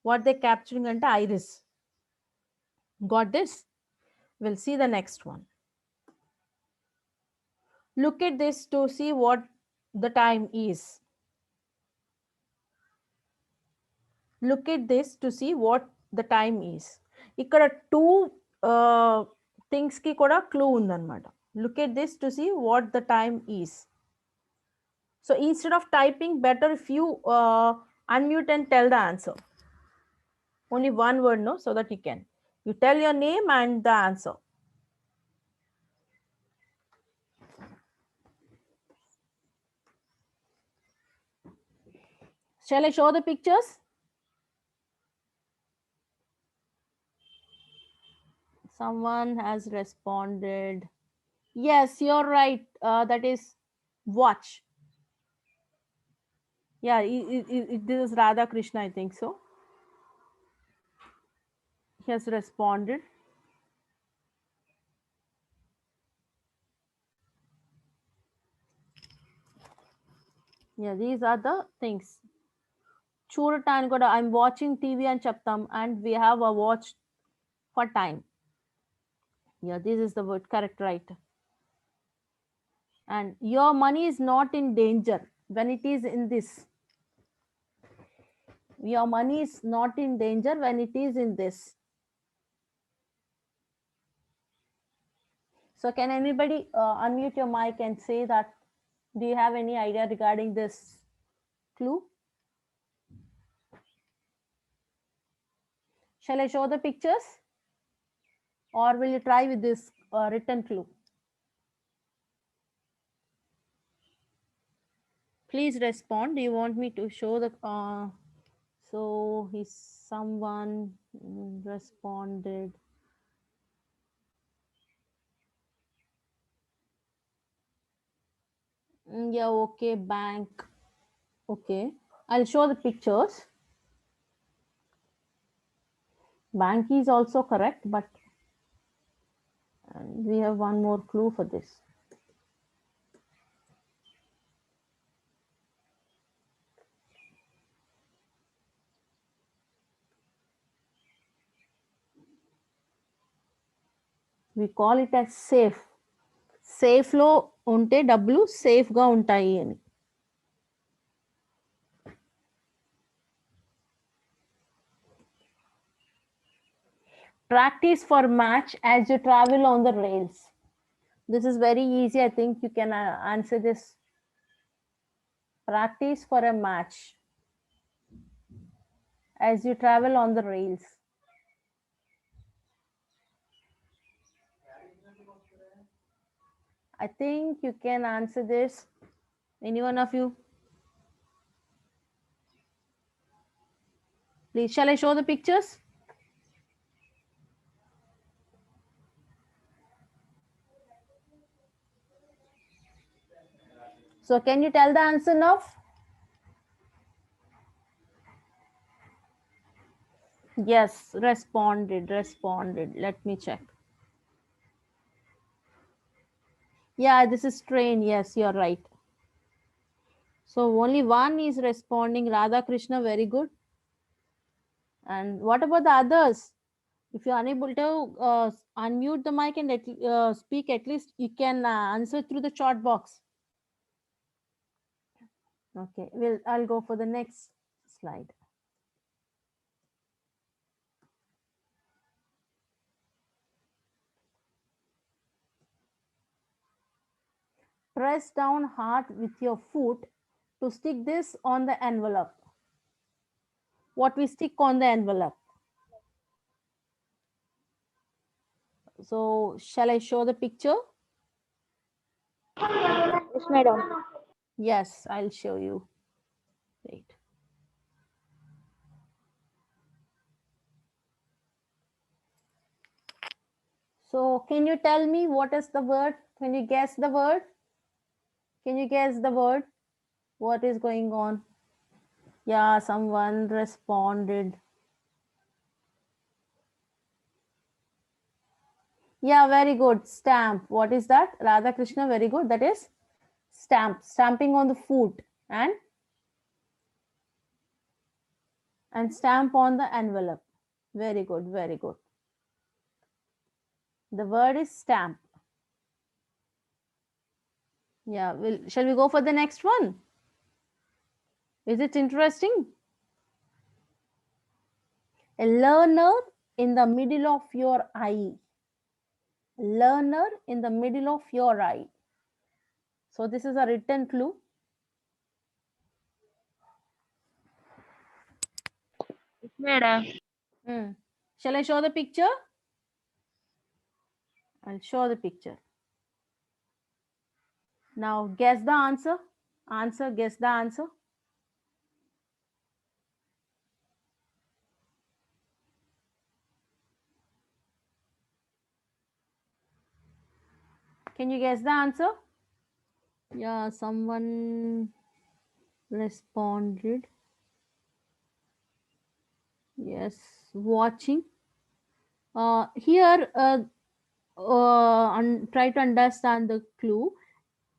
Speaker 1: What they capturing ante iris. Got this? We'll see the next one. Look at this to see what the time is. Look at this to see what the time is. ఇక్కడ two things కి కూడా clue ఉందన్నమాట. Look at this to see what the time is. So instead of typing, better if you unmute and tell the answer. Only one word, no, so that you tell your name and the answer. Shall I show the pictures? Someone has responded. Yes, you're right. That is watch. Yeah, this is Radha Krishna, I think so. He has responded. Yeah, these are the things. Churatan kuda, I'm watching TV and chaptam, and we have a watch for time. Yeah, this is the word, correct, right? And your money is not in danger when it is in this. Your money is not in danger when it is in this. So can anybody unmute your mic and say that? Do you have any idea regarding this clue? Shall I show the pictures? Or will you try with this written clue? Please respond. Do you want me to show the... so he's someone responded. Yeah, okay, bank. Okay, I'll show the pictures. Bank is also correct, but we have one more clue for this. We call it as safe. Safe లో ఉంటే డబ్బులు safe గా ఉంటాయి అని. Practice for match as you travel on the rails. This is very easy. I think you can answer this. Practice for a match as you travel on the rails. I think you can answer this. Any one of you? Please, shall I show the pictures? So can you tell the answer now? Yes, responded. Let me check. Yeah, this is train. Yes, you're right. So only one is responding. Radha Krishna, very good. And what about the others? If you're unable to unmute the mic and speak, at least you can answer through the chat box. Okay, I'll go for the next slide. Press down hard with your foot to stick this on the envelope. What we stick on the envelope? So shall I show the picture?
Speaker 2: Yes, madam.
Speaker 1: Yes, I'll show you. Wait. So can you tell me what is the word? Can you guess the word? Can you guess the word? What is going on? Yeah, someone responded. Yeah, very good. Stamp. What is that? Radha Krishna, very good. That is stamp. Stamping on the foot and stamp on the envelope. Very good, very good. The word is stamp. Yeah, shall we go for the next one? Is it interesting? A learner in the middle of your eye. Learner in the middle of your eye. So this is a written clue.
Speaker 2: Madam.
Speaker 1: Shall I show the picture? I'll show the picture. Now guess the answer. Guess the answer. Can you guess the answer? Yeah, someone responded. Yes, watching. Here, try to understand the clue.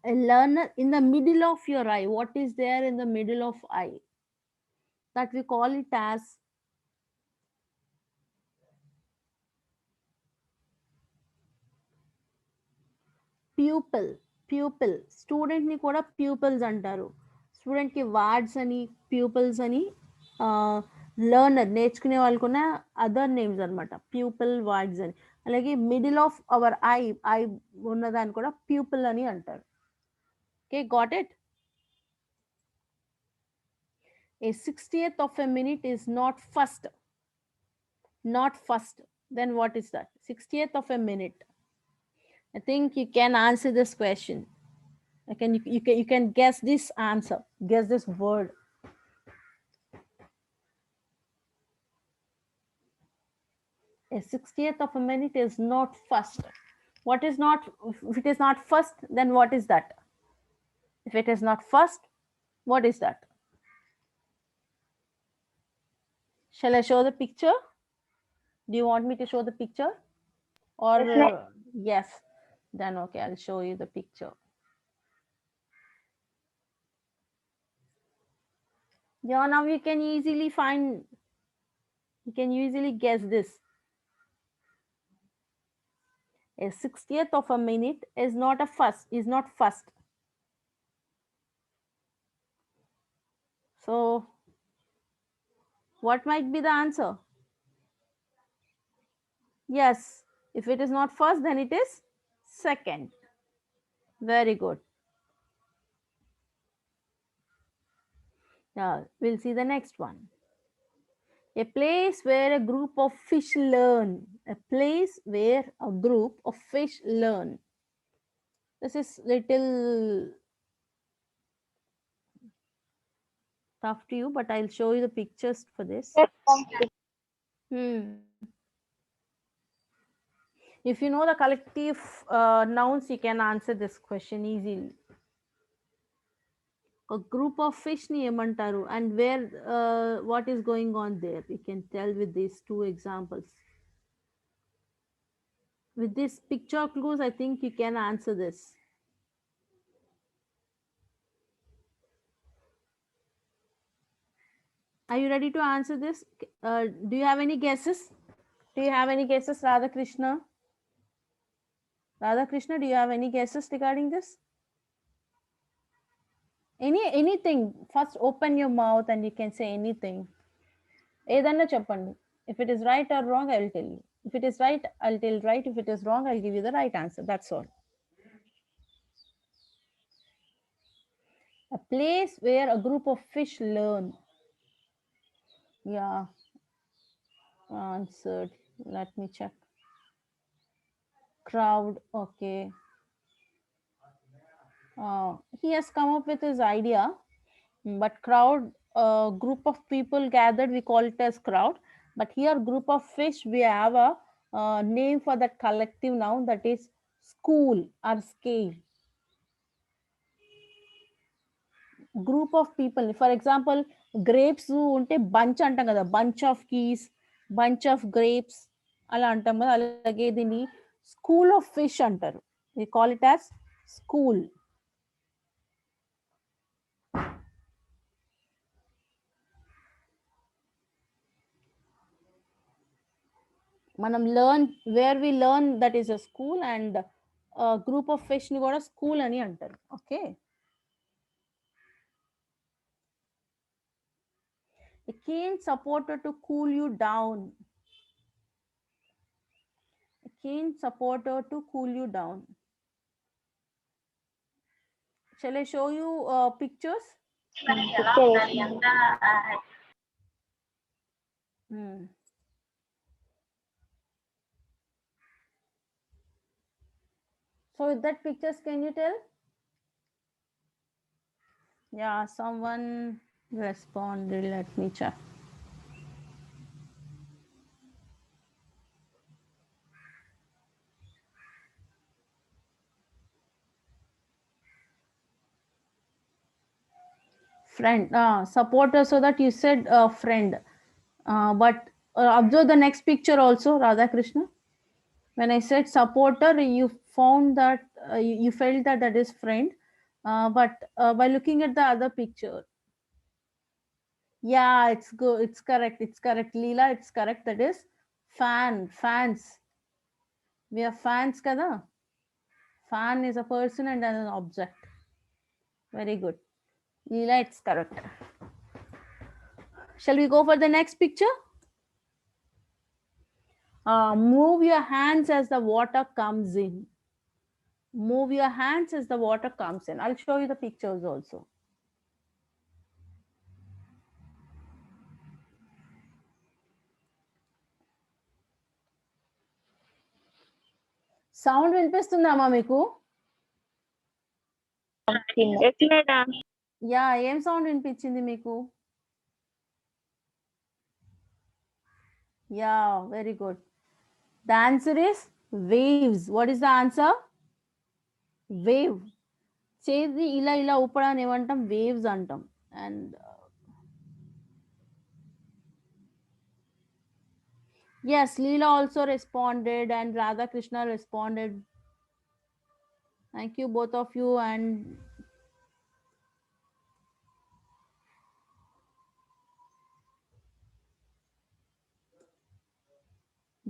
Speaker 1: A learner in the middle of your eye. What is there in the middle of eye? That we call it as pupil. Pupil. Student ni kuda pupils antaru. Student ki wards ani pupils ani learner నేర్చుకునే వాళ్ళకున్న other names అన్నమాట pupil wards అని అలాగే middle of our I ఉన్నదాన్ని కూడా pupil అని అంటారు okay got it a 60th of a minute is not first. Then what is that? 60th of a minute. I think you can answer this question. You can guess this answer. Guess this word. A 60th of a minute is not first. What is not? If it is not first, then what is that? If it is not first, what is that? Shall I show the picture? Do you want me to show the picture? Or yes, then okay, I'll show you the picture. Yeah, now you can easily guess this. A 60th of a minute is not first. So what might be the answer? Yes, if it is not first, then it is second. Very good. Now we'll see the next one. A place where a group of fish learn. A place where a group of fish learn. This is little tough to you, but I'll show you the pictures for this. If you know the collective nouns, you can answer this question easily. A group of fish ni emantaru, and where what is going on there? You can tell with these two examples. With this picture clues, I think you can answer this. Are you ready to answer this? Do you have any guesses? Radhakrishna? Radhakrishna, do you have any guesses regarding this? Anything. First open your mouth and you can say anything. Edanna cheppandi. If it is right or wrong, I will tell you. If it is right, I'll tell right. If it is wrong, I'll give you the right answer. That's all. A place where a group of fish learn. Yeah. Answered. Let me check. Crowd. Okay. He has come up with his idea, but crowd, group of people gathered, we call it as crowd. But here, group of fish, we have a name for that collective noun, that is school or scale. Group of people, for example, grapes unte bunch antam kada, bunch of keys, bunch of grapes ala antam kada, alage dini school of fish antaru. We call it as school. Manam learn, where we learn, that is a school, and group of fish ని కూడా school అని అంటారు. Okay, a keen supporter to cool you down. A keen supporter to cool you down. Shall I show you pictures? Hmm. So with that pictures, can you tell? Yeah, someone responded. Let me check. Friend, supporter, so that you said friend. But observe the next picture also, Radha Krishna. When I said supporter, you found that you felt that that is friend. But by looking at the other picture, yeah, it's good. It's correct. It's correct. Leela, it's correct. That is fans. We are fans, kada? Fan is a person and an object. Very good. Leela, it's correct. Shall we go for the next picture? Move your hands as the water comes in. Move your hands as the water comes in. I'll show you the pictures also. Sound వినిపిస్తుందమ్మా మీకు? Yeah, ఏం sound వినిపించింది మీకు? Yeah, very good. The answer is waves. What is the answer? Wave. చేది ఇలా ఇలా ఊపడాన్ని ఏమంటాం? Waves అంటాం. And yes, Leela also responded and Radha Krishna responded. Thank you both of you. And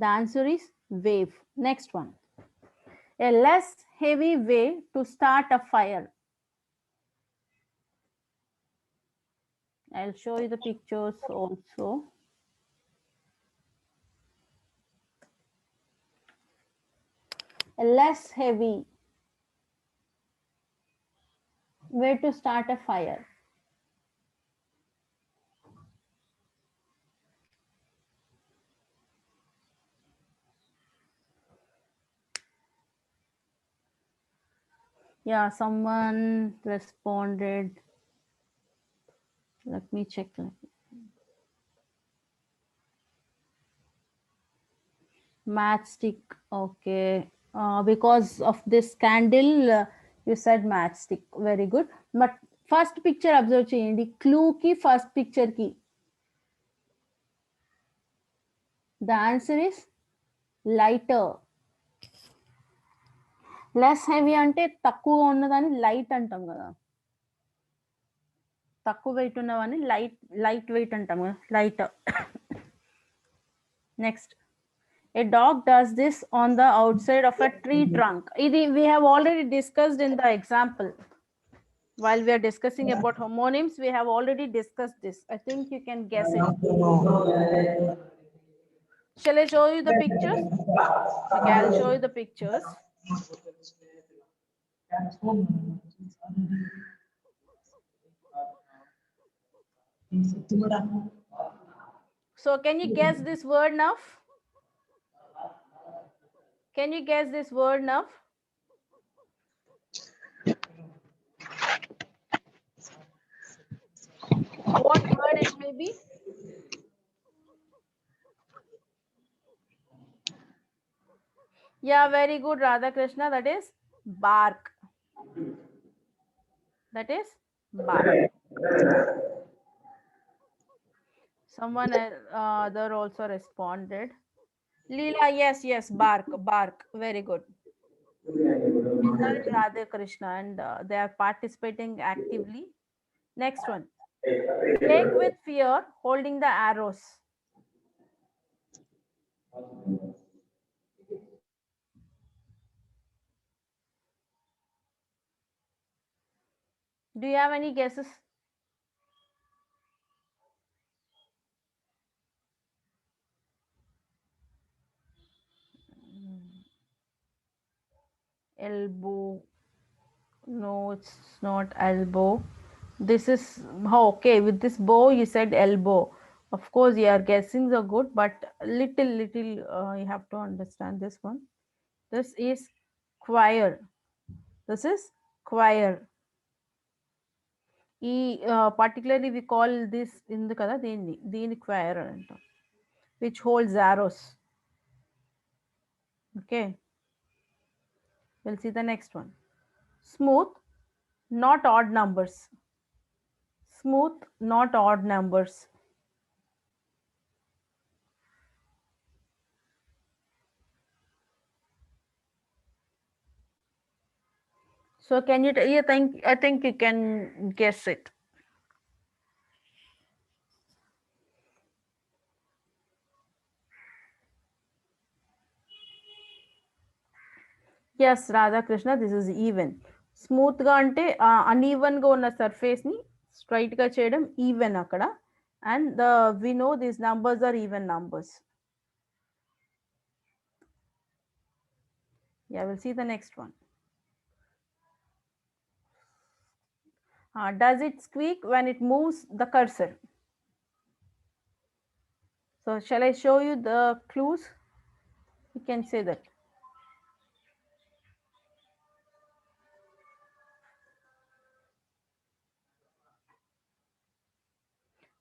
Speaker 1: the answer is wave. Next one. A less heavy way to start a fire. I'll show you the pictures also. A less heavy way to start a fire. Yeah, someone responded. Let me check. Matchstick. Okay. Because of this candle, you said matchstick. Very good. But first picture observe cheyandi. Clue ki first picture ki. The answer is lighter. Less heavy అంటే తక్కువగా ఉన్నదాన్ని light అంటాం కదా. తక్కువ wait ఉన్నవాన్ని light weight అంటాం కదా, light. Next, a dog does this on the outside of a tree trunk. Idi we have already discussed in the example. While we are discussing about homonyms, we have already discussed this. I think you can guess it. Shall I show you the pictures? Okay, I'll show you the pictures. So can you guess this word now? Can you guess this word now? What word it may be? Yeah, very good, Radha Krishna. That is bark. That is bark. Someone other also responded. Leela, yes, bark. Very good. Radha Krishna, and they are participating actively. Next one. Take with fear, holding the arrows. Do you have any guesses? Elbow. No, it's not elbow. This is okay. With this bow, you said elbow. Of course, your guessings are good, but little, you have to understand this one. This is choir. This is choir. Particularly we call this in the kada dini choir అంటాం, which holds arrows. Okay, we'll see the next one. Smooth, not odd numbers. Smooth, not odd numbers. So can you? Yeah, I think you can guess it. Yes, Radha Krishna, this is even. Smooth గా అంటే uneven గా ఉన్న surface ని straight గా చేయడం even అక్కడ. And we know these numbers are even numbers. Yeah, we'll see the next one. Does it squeak when it moves the cursor? So shall I show you the clues? You can say that.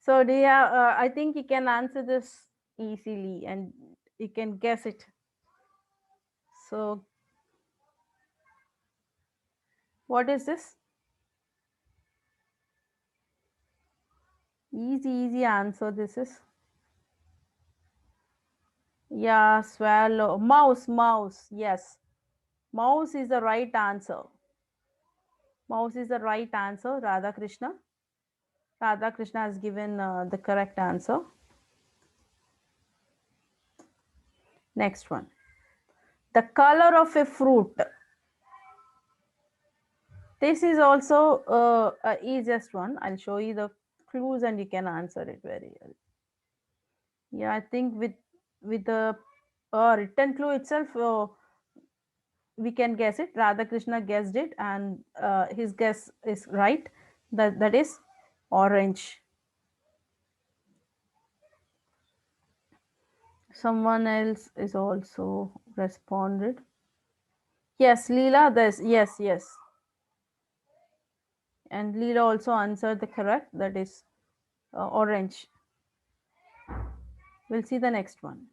Speaker 1: So do you have, I think you can answer this easily and you can guess it. So what is this? Easy answer this is. Yeah, swallow. Mouse. Yes. Mouse is the right answer. Mouse is the right answer, Radha Krishna. Radha Krishna has given the correct answer. Next one. The color of a fruit. This is also easiest one. I'll show you the clues and you can answer it very well. Yeah, I think with the written clue itself, we can guess it. Radha Krishna guessed it, and his guess is right. That is orange. Someone else is also responded. Yes, Leela. Yes. And Leela also answered the correct. That is orange. We'll see the next one.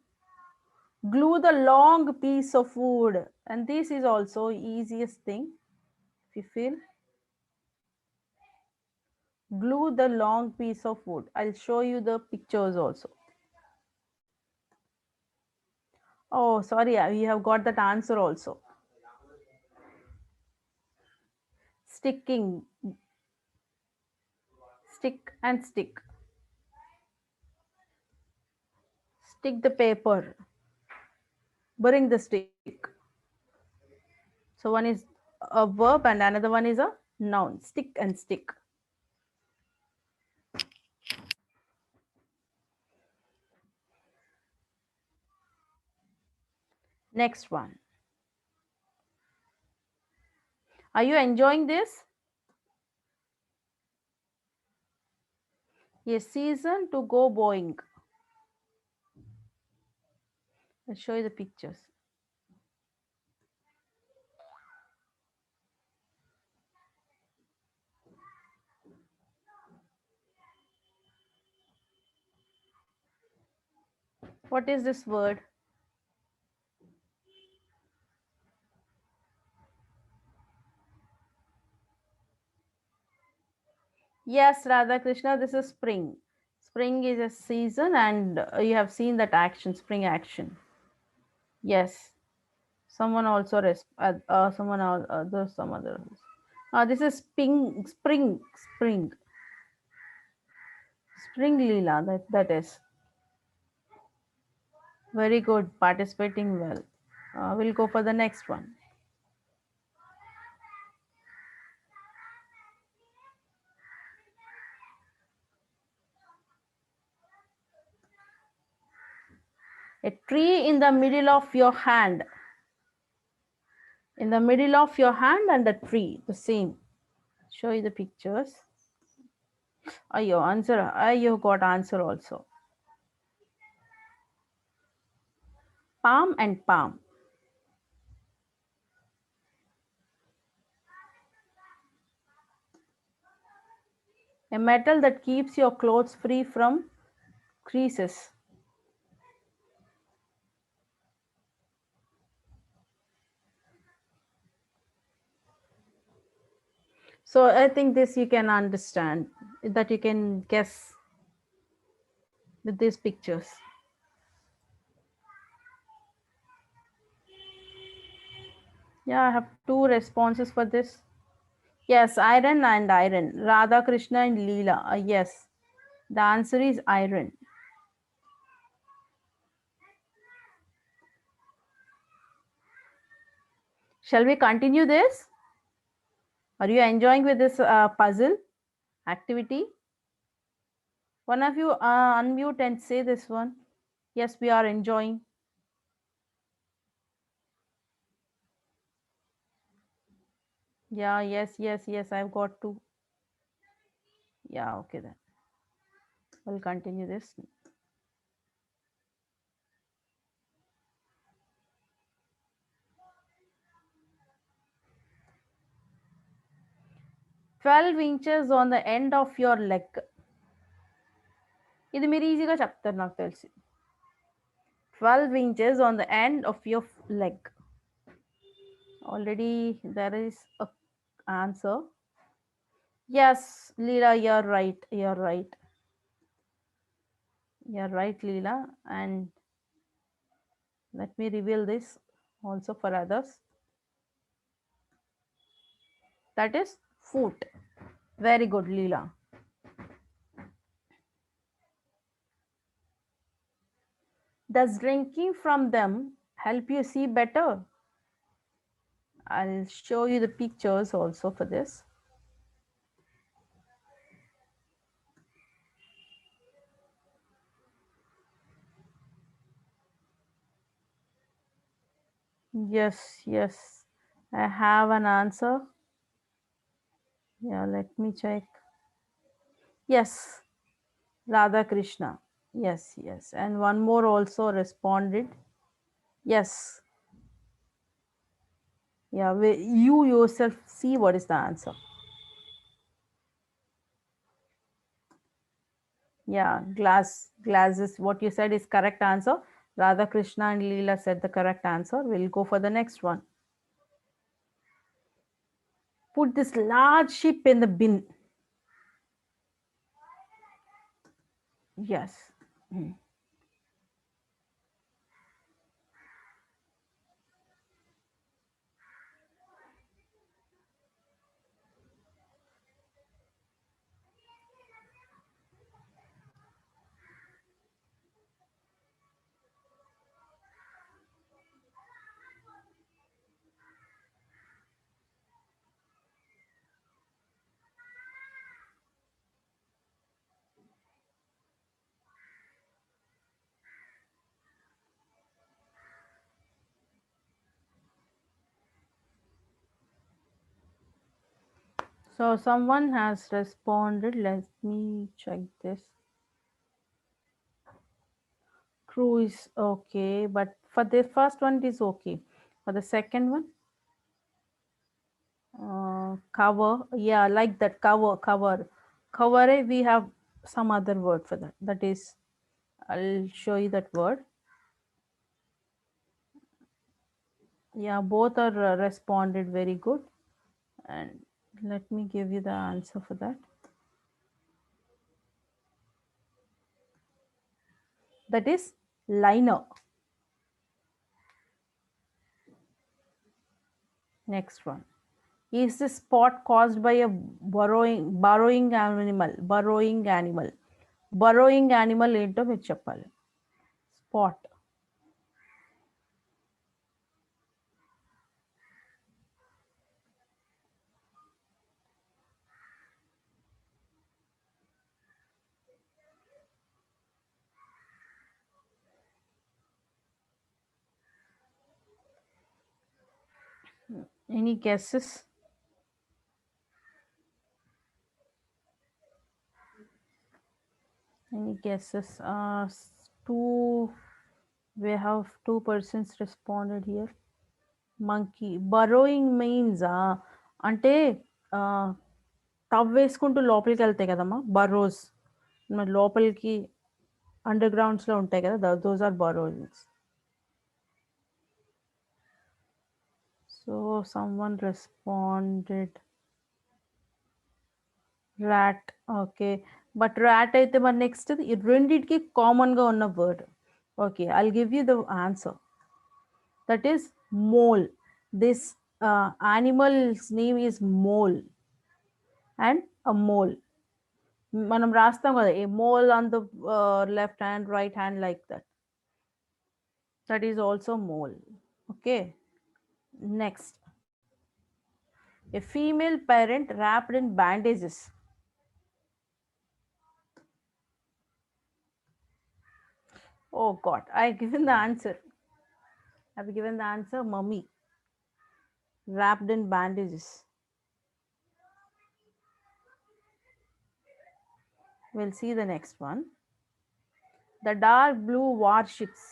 Speaker 1: Glue the long piece of wood, and this is also easiest thing. If you feel, glue the long piece of wood. I'll show you the pictures also. Oh, sorry, we have got that answer also. Sticking, stick and stick. Stick the paper. Bring the stick. So one is a verb and another one is a noun. Stick and stick. Next one. Are you enjoying this? A season to go boing. I'll show you the pictures. What is this word? Yes, Radha Krishna, this is spring. Spring is a season and you have seen that action, spring action. Yes. Someone also someone there's some other. This is spring. Spring Leela, that is. Very good, participating well. We'll go for the next one. A tree in the middle of your hand. In the middle of your hand and a tree, the same. Show you the pictures. Ayo, answer. Ayo, got answer also. Palm and palm. A metal that keeps your clothes free from creases. So I think this you can understand, that you can guess with these pictures. Yeah, I have two responses for this. Yes, iron and iron. Radha Krishna and Leela. Yes, the answer is iron. Shall we continue this? Are you enjoying with this puzzle activity? One of you unmute and say this one. Yes, we are enjoying. Yeah, yes, I've got two. Yeah, okay then. We'll continue this. Twelve inches on the end of your leg. ఇది మీరు ఈజీగా చెప్తారు నాకు తెలిసి. 12 inches on the end of your leg. Already there is a answer. Yes, Leela, you're right. You're right. You're right, Leela. And let me reveal this also for others. That is foot. Very good, Leela. Does drinking from them help you see better? I'll show you the pictures also for this. Yes. I have an answer. Yeah, let me check. Yes, Radha Krishna. Yes. And one more also responded. Yes. Yeah, you yourself see what is the answer. Yeah, glasses. What you said is correct answer. Radha Krishna and Leela said the correct answer. We'll go for the next one. Put this large ship in the bin. Yes. So someone has responded. Let me check this. Crew is okay, but for the first one it is okay. For the second one, cover. Yeah, like that, cover. We have some other word for that. That is, I'll show you that word. Yeah, both are responded very good. And let me give you the answer for that. That is liner. Next one. Is the spot caused by a burrowing animal? Burrowing animal ఏంటో మీరు చెప్పాలి. Spot. Any guesses? Any guesses? Two. We have 2 persons responded here. Monkey. Burrowing means అంటే తవ్వేసుకుంటూ లోపలికి వెళ్తాయి కదమ్మా బరోస్ లోపలికి under గ్రౌండ్స్లో ఉంటాయి కదా those are burrowings. So someone responded rat. Okay but rat అయితే మరి నెక్స్ట్ రెండిటికి కామన్గా ఉన్న word. Okay I'll give you the answer. That is mole. This animal's name is mole and a mole. మనం రాస్తాం కదా a mole on the left hand, right hand, like that. That is also mole. Okay. Next, a female parent wrapped in bandages. Oh God, I've given the answer. I've given the answer, mummy. Wrapped in bandages. We'll see the next one. The dark blue warships.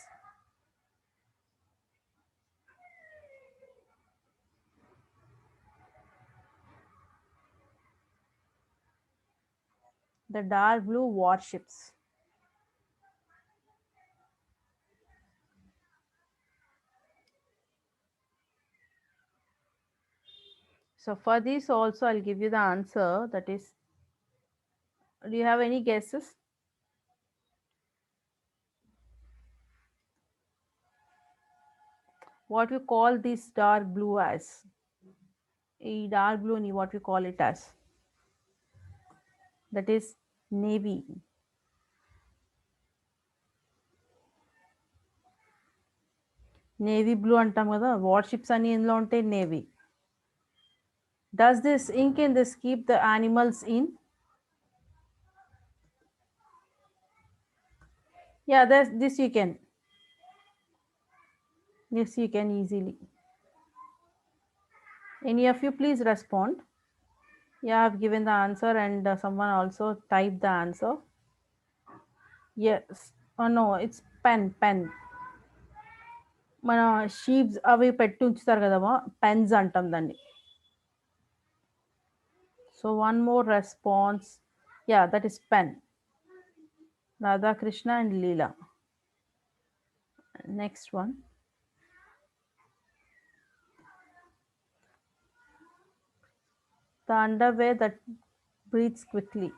Speaker 1: The dark blue warships. So for this also I'll give you the answer. That is, do you have any guesses? What you call this dark blue as? A dark blue, what we call it as? That is navy. Navy blue antam kada, warships ani inlo unte navy. Does this ink in this keep the animals in? Yeah, this you can. Yes, you can easily. Any of you please respond. Yeah, I've given the answer and someone also typed the answer. Yes. Oh no, it's pen. మన sheeps అవి పెట్టి ఉంచుతారు కదమ్మా, pens అంటాం దాన్ని. So one more response. Yeah, that is pen. Radhakrishna and Leela. Next one. The underwear that breathes quickly.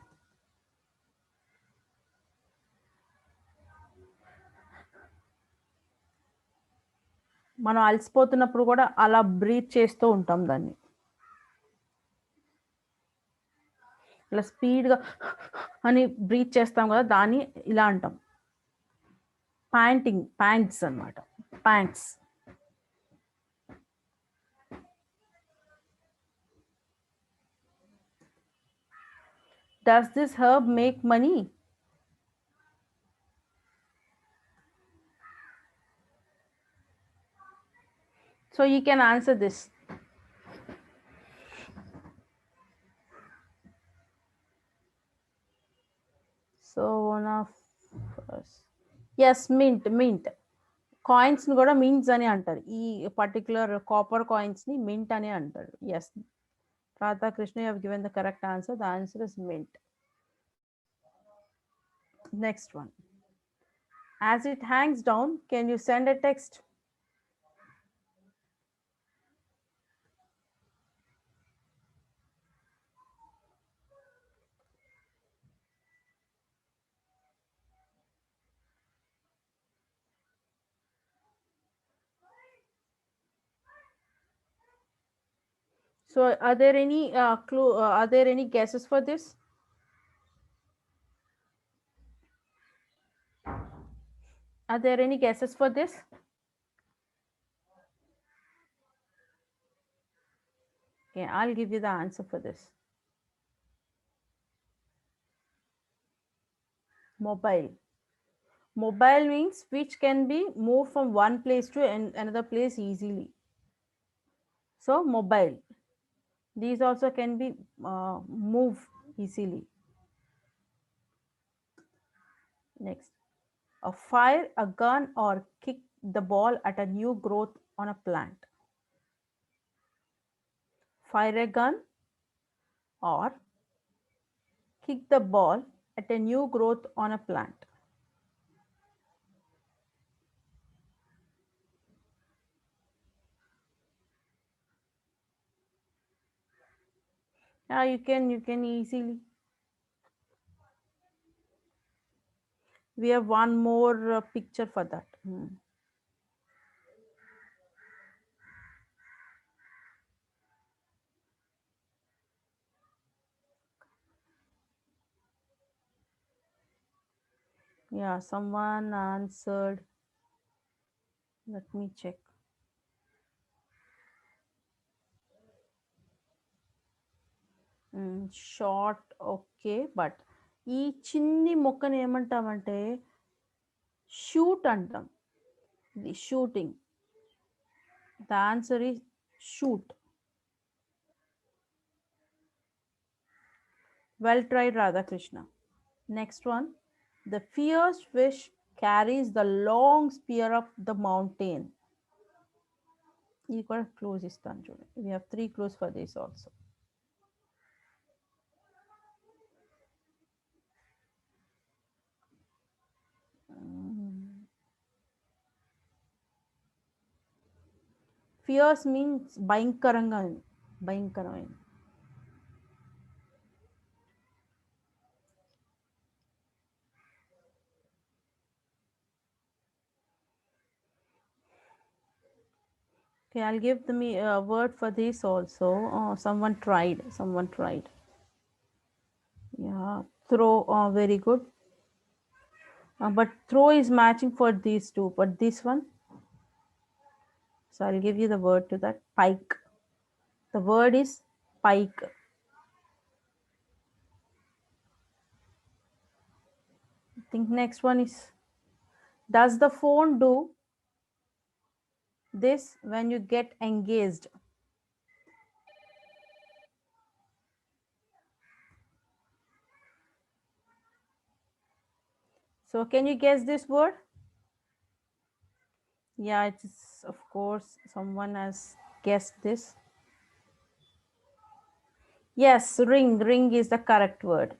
Speaker 1: మనం అలసిపోతున్నప్పుడు కూడా అలా బ్రీత్ చేస్తూ ఉంటాం దాన్ని. ఇలా స్పీడ్గా అని బ్రీత్ చేస్తాం కదా, దాన్ని ఇలా అంటాం. ప్యాంట్స్ అన్నమాట. Pants. Does this herb make money? So you can answer this. So one of us. Yes, mint. Coins ని కూడా మింట్స్ అని అంటారు. ఈ పర్టికులర్ కాపర్ కాయిన్స్ ని మింట్ అని అంటారు. Yes, Radhakrishna, you have given the correct answer. The answer is mint. Next one. As it hangs down, can you send a text? So are there any are there any guesses for this? Are there any guesses for this? Okay, I'll give you the answer for this. Mobile. Mobile means which can be moved from one place to another place easily. So mobile. These also can be moved easily. Next, fire a gun or kick the ball at a new growth on a plant. Fire a gun or kick the ball at a new growth on a plant. Yeah, you can easily. We have one more picture for that. Yeah, someone answered. Let me check. Short, okay, but ఈ చిన్ని మొక్కని ఏమంటామంటే shoot అంటాం. ఇది shooting. The answer is shoot. Well tried, Radhakrishna. Next one. The fierce fish carries the long spear up the mountain. ఇది కూడా clues ఇస్తాను చూడండి. We have 3 clues for this also. Fierce means భయంకరంగా, భయంకరమైన. Okay, I'll give the word for this also. Someone tried. Yeah, throw. Very good. But throw is matching for these two. But this one. So I'll give you the word to that. Pike. The word is pike. I think next one is. Does the phone do this when you get engaged? So can you guess this word? Yeah, it's of course someone has guessed this. Yes, ring. Ring is the correct word.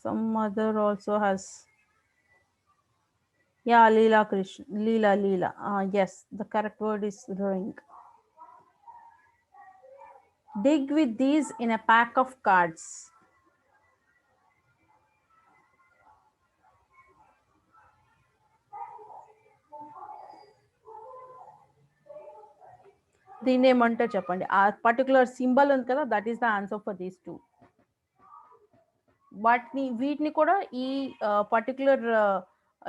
Speaker 1: Some other also has. Yeah, Leela Krishna. Leela. Yes, the correct word is ring. Dig with these in a pack of cards. దీన్ని ఏమంటారు చెప్పండి. ఆ particular symbol ఉంది కదా, that is the answer for these two. వీటిని కూడా ఈ particular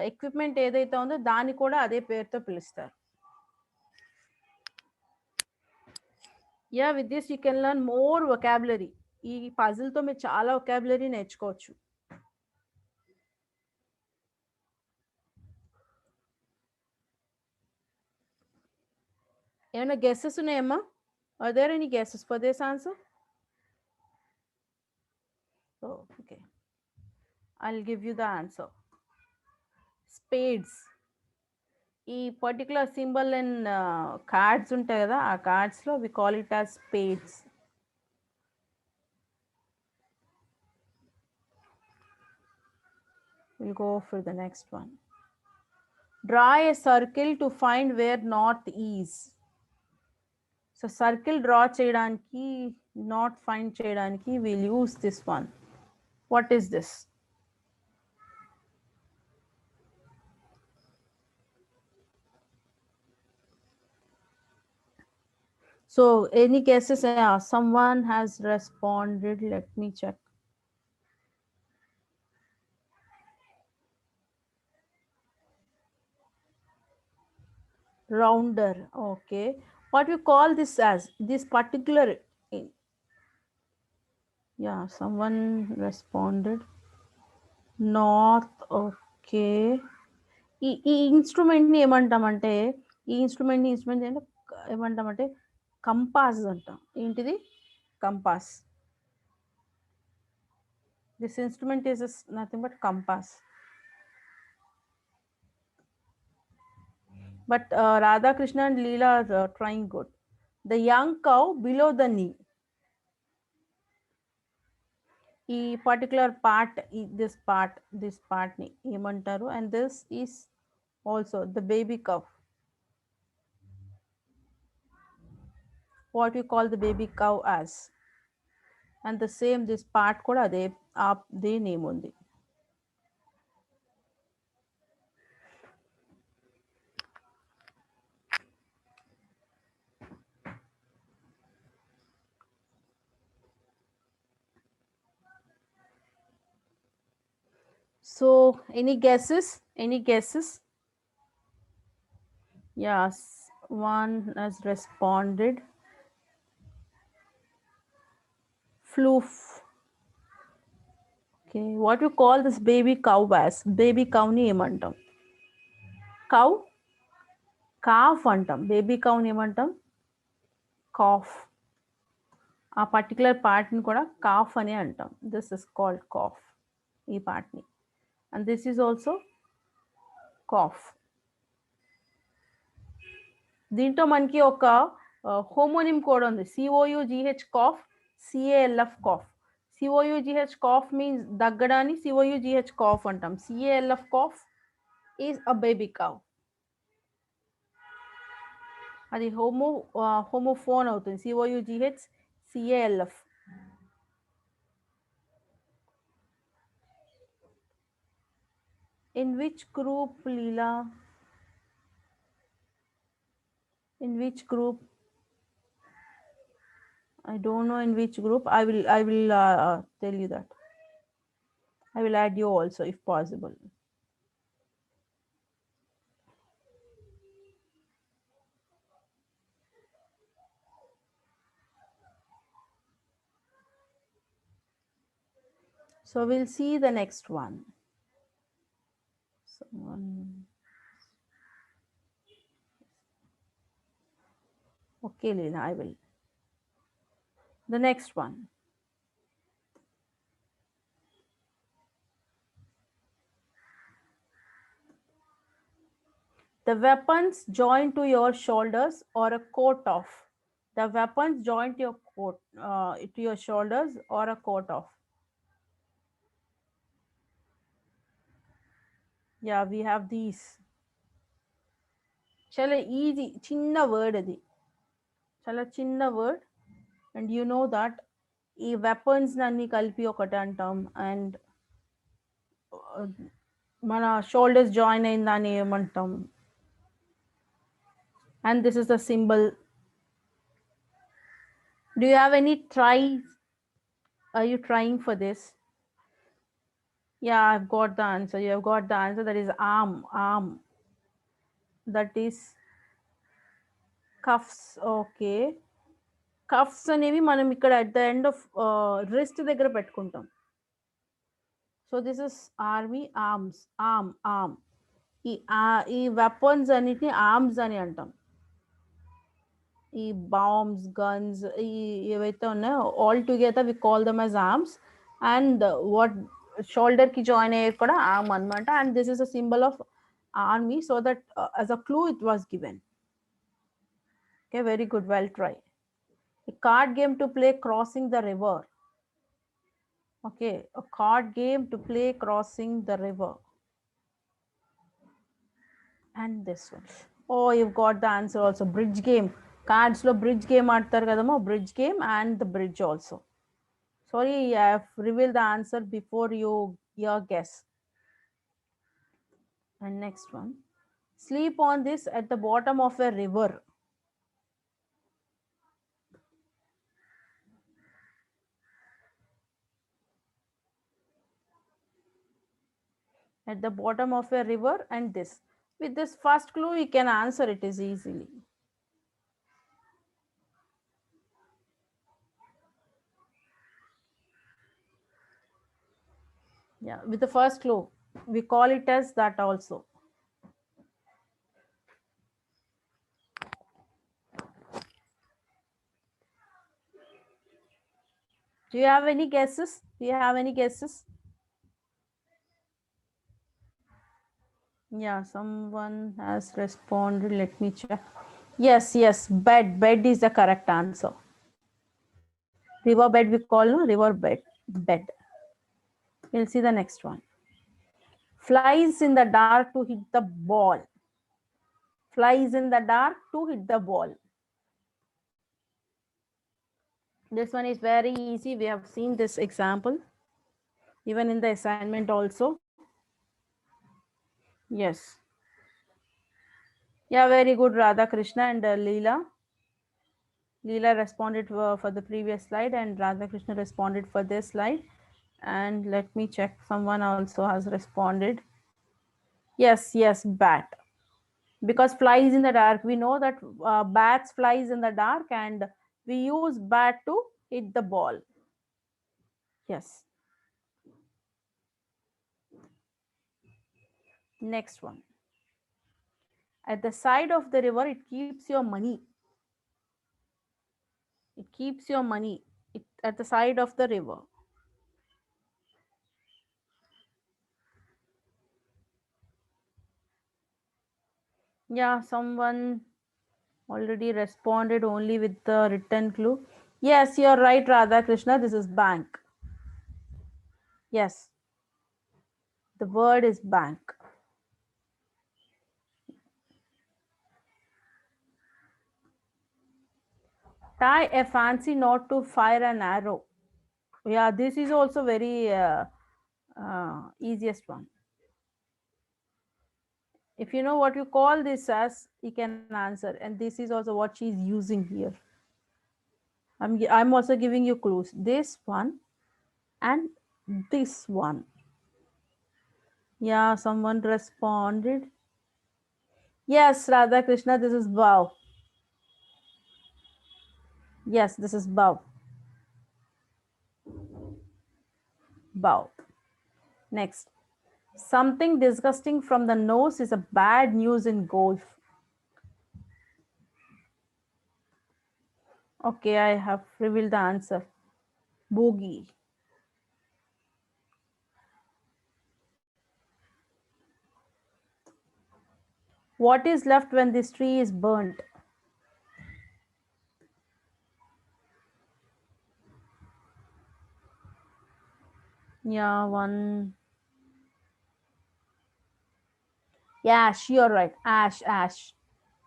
Speaker 1: equipment ఏదైతే ఉందో దాన్ని కూడా అదే పేరుతో పిలుస్తారు. Yeah, with this you can learn more vocabulary. ఈ పజిల్తో మీరు చాలా వొకాబులరీ నేర్చుకోవచ్చు. ఏమైనా గెస్సెస్ ఉన్నాయమ్మా? Are there any guesses for this answer? Oh, okay. I'll give you the answer. Spades. ఈ పర్టికులర్ సింబల్ అండ్ కార్డ్స్ ఉంటాయి కదా, ఆ కార్డ్స్లో we call it as spades. We'll go for the next one. Draw a circle to find where north is. So circle draw చేయడానికి, north find చేయడానికి we'll use this one. What is this? So any guesses? Someone has responded. Let me check. Rounder. Okay. What we call this as? This particular. Yeah, someone responded. North. Okay. ఈ ఇన్స్ట్రుమెంట్ని ఏమంటామంటే ఈ instrument అంటే ఏమంటామంటే compass అంటాం. ఏంటిది? Compass. This instrument is nothing but compass. But Radhakrishna and Leela are trying good. The young cow below the knee. ఈ particular part, this పార్ట్ని ఏమంటారు? And this is also the baby cow. What you call the baby cow as. And the same this part కూడా అదే name ఉంది. So any guesses? Yes, one has responded. Floof. Okay, what you call this baby cow as? Baby cow ni emantam? Cow? Calf antam. Baby cow ni emantam? Calf. ఆ particular పార్ట్ని కూడా cough అని అంటాం. This is called calf, ఈ పార్ట్ని. And this is also calf. దీంట్లో మనకి ఒక హోమోనిమ్ కూడా ఉంది. COUGH cough, CALF calf. COUGH cough means దగ్గడాన్ని COUGH కాఫ్ అంటాం. CALF calf is a baby cow. అది హోమోఫోన్ అవుతుంది. COUGH CALF. In which group, Leela? In which group? I don't know in which group. I will tell you that. I will add you also if possible. So we'll see the next one. Okay, Leela, I will. The next one. The weapons joined to your shoulders or a coat of. The weapons joined to your coat, to your shoulders or a coat of. Yeah, we have these. Chala easy, chinna word adi. Chala chinna word, and you know that ఈ weapons అన్ని కలిపి ఒకటి అంటాం. And మన shoulders join అయిన దాన్ని ఏమంటాం? And this is the symbol. Do you have any tries? Are you trying for this? Yeah, I've got the answer. You have got the answer. That is arm. That is cuffs. Okay. Cuffs అనేవి మనం ఇక్కడ at the end of wrist దగ్గర పెట్టుకుంటాం. So this is army arms. Arm. ఈ weapons అన్నిటిని arms అని అంటాం. ఈ బాంబ్స్, గన్స్, ఏవైతే ఉన్నాయో all together we call them as arms. And what shoulder కి జాయిన్ అయ్యేది కూడా ఆర్మ్ అనమాట. And this is a symbol of army. So that as a clue it was given. Okay, very good, well try. A card game to play crossing the river. Okay, a card game to play crossing the river. And this one. Oh, you've got the answer also. Bridge game. Cards lo bridge game aadtaru kadamo. Bridge game and the bridge also. Sorry, I have revealed the answer before your guess. And next one. Sleep on this at the bottom of a river. At the bottom of a river, and this. With this first clue, you can answer it is easily. Yeah, with the first clue, we call it as that also. Do you have any guesses? Do you have any guesses? Yeah, someone has responded. Let me check. Yes, yes, bed. Bed is the correct answer. River bed we call, no? River bed. Bed. We'll see the next one. Flies in the dark to hit the ball. Flies in the dark to hit the ball. This one is very easy. We have seen this example even in the assignment also. Yes. Yeah, very good, Radha Krishna and Leela. Leela responded for the previous slide and Radha Krishna responded for this slide. And let me check. Someone also has responded. Yes, yes, bat. Because flies in the dark, we know that bats flies in the dark and we use bat to hit the ball. Yes. Next one. At the side of the river, it keeps your money. It keeps your money at the side of the river. Yeah, someone already responded only with the written clue. Yes, you're right, Radha Krishna. This is bank. Yes. The word is bank. Tie a fancy knot to fire an arrow. Yeah, this is also very easiest one. If you know what you call this as, you can answer. And this is also what she is using here. I'm also giving you clues. This one and this one. Yeah, someone responded. Yes, Radha Krishna, this is bow. Yes, this is bow. Bow. Next. Something disgusting from the nose is a bad news in golf. Okay, I have revealed the answer. Bogey. What is left when this tree is burnt? Yeah, one. Yeah, ash, you're right. Ash, ash,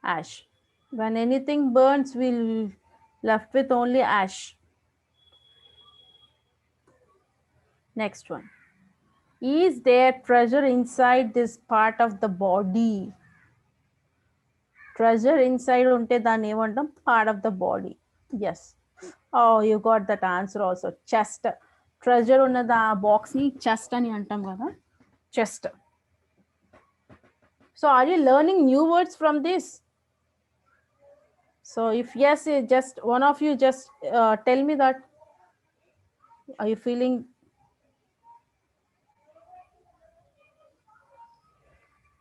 Speaker 1: ash. When anything burns, we'll left with only ash. Next one. Is there treasure inside this part of the body? Treasure inside unte దాన్ని ఏమంటాం part of the body. Yes. Oh, you got that answer also. Chest. Treasure ఉన్నది ఆ box ని chest అని అంటాం కదా. Chest. So are you learning new words from this? So if yes, just one of you just tell me that. Are you feeling?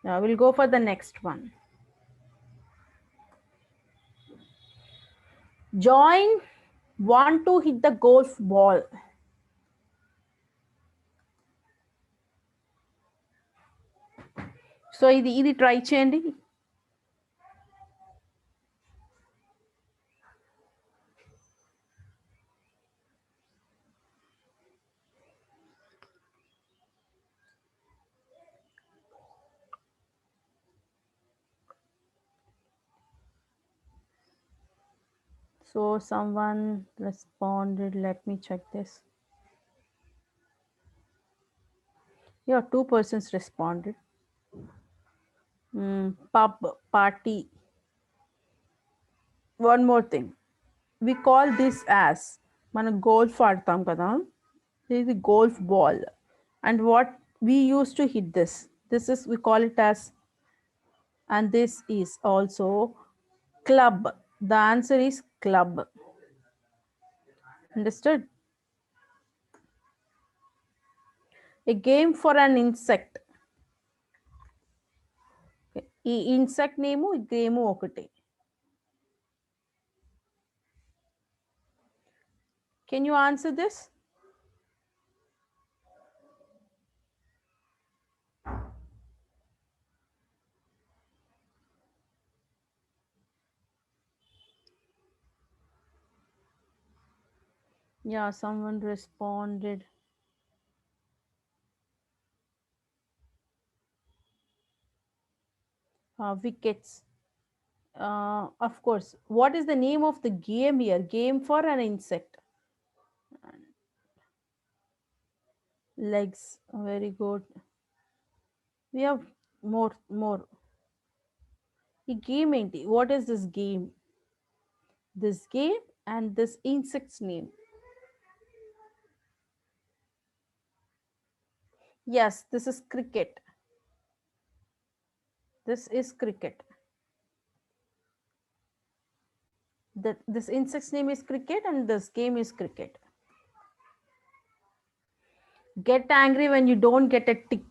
Speaker 1: Yeah, we'll go for the next one. Join want to hit the golf ball. So ఇది try చేయండి. So someone responded. Let me check this. Yeah, 2 persons responded. Pub, party. One more thing. We call this as మన golf ఆడతాం కదా. This is the golf ball. And what we used to hit this. This is, we call it as, and this is also club. The answer is club. Understood? A game for an insect. ఈ insect నేము ఈ game ఒకటి. Can you answer this? Yeah, someone responded. Wickets. Of course. What is the name of the game here? Game for an insect. Legs. Very good. We have more. The game ఏంటి? What is this game? This game and this insect's name. Yes, this is cricket. This is cricket. This insect's name is cricket and this game is cricket. Get angry when you don't get a tick.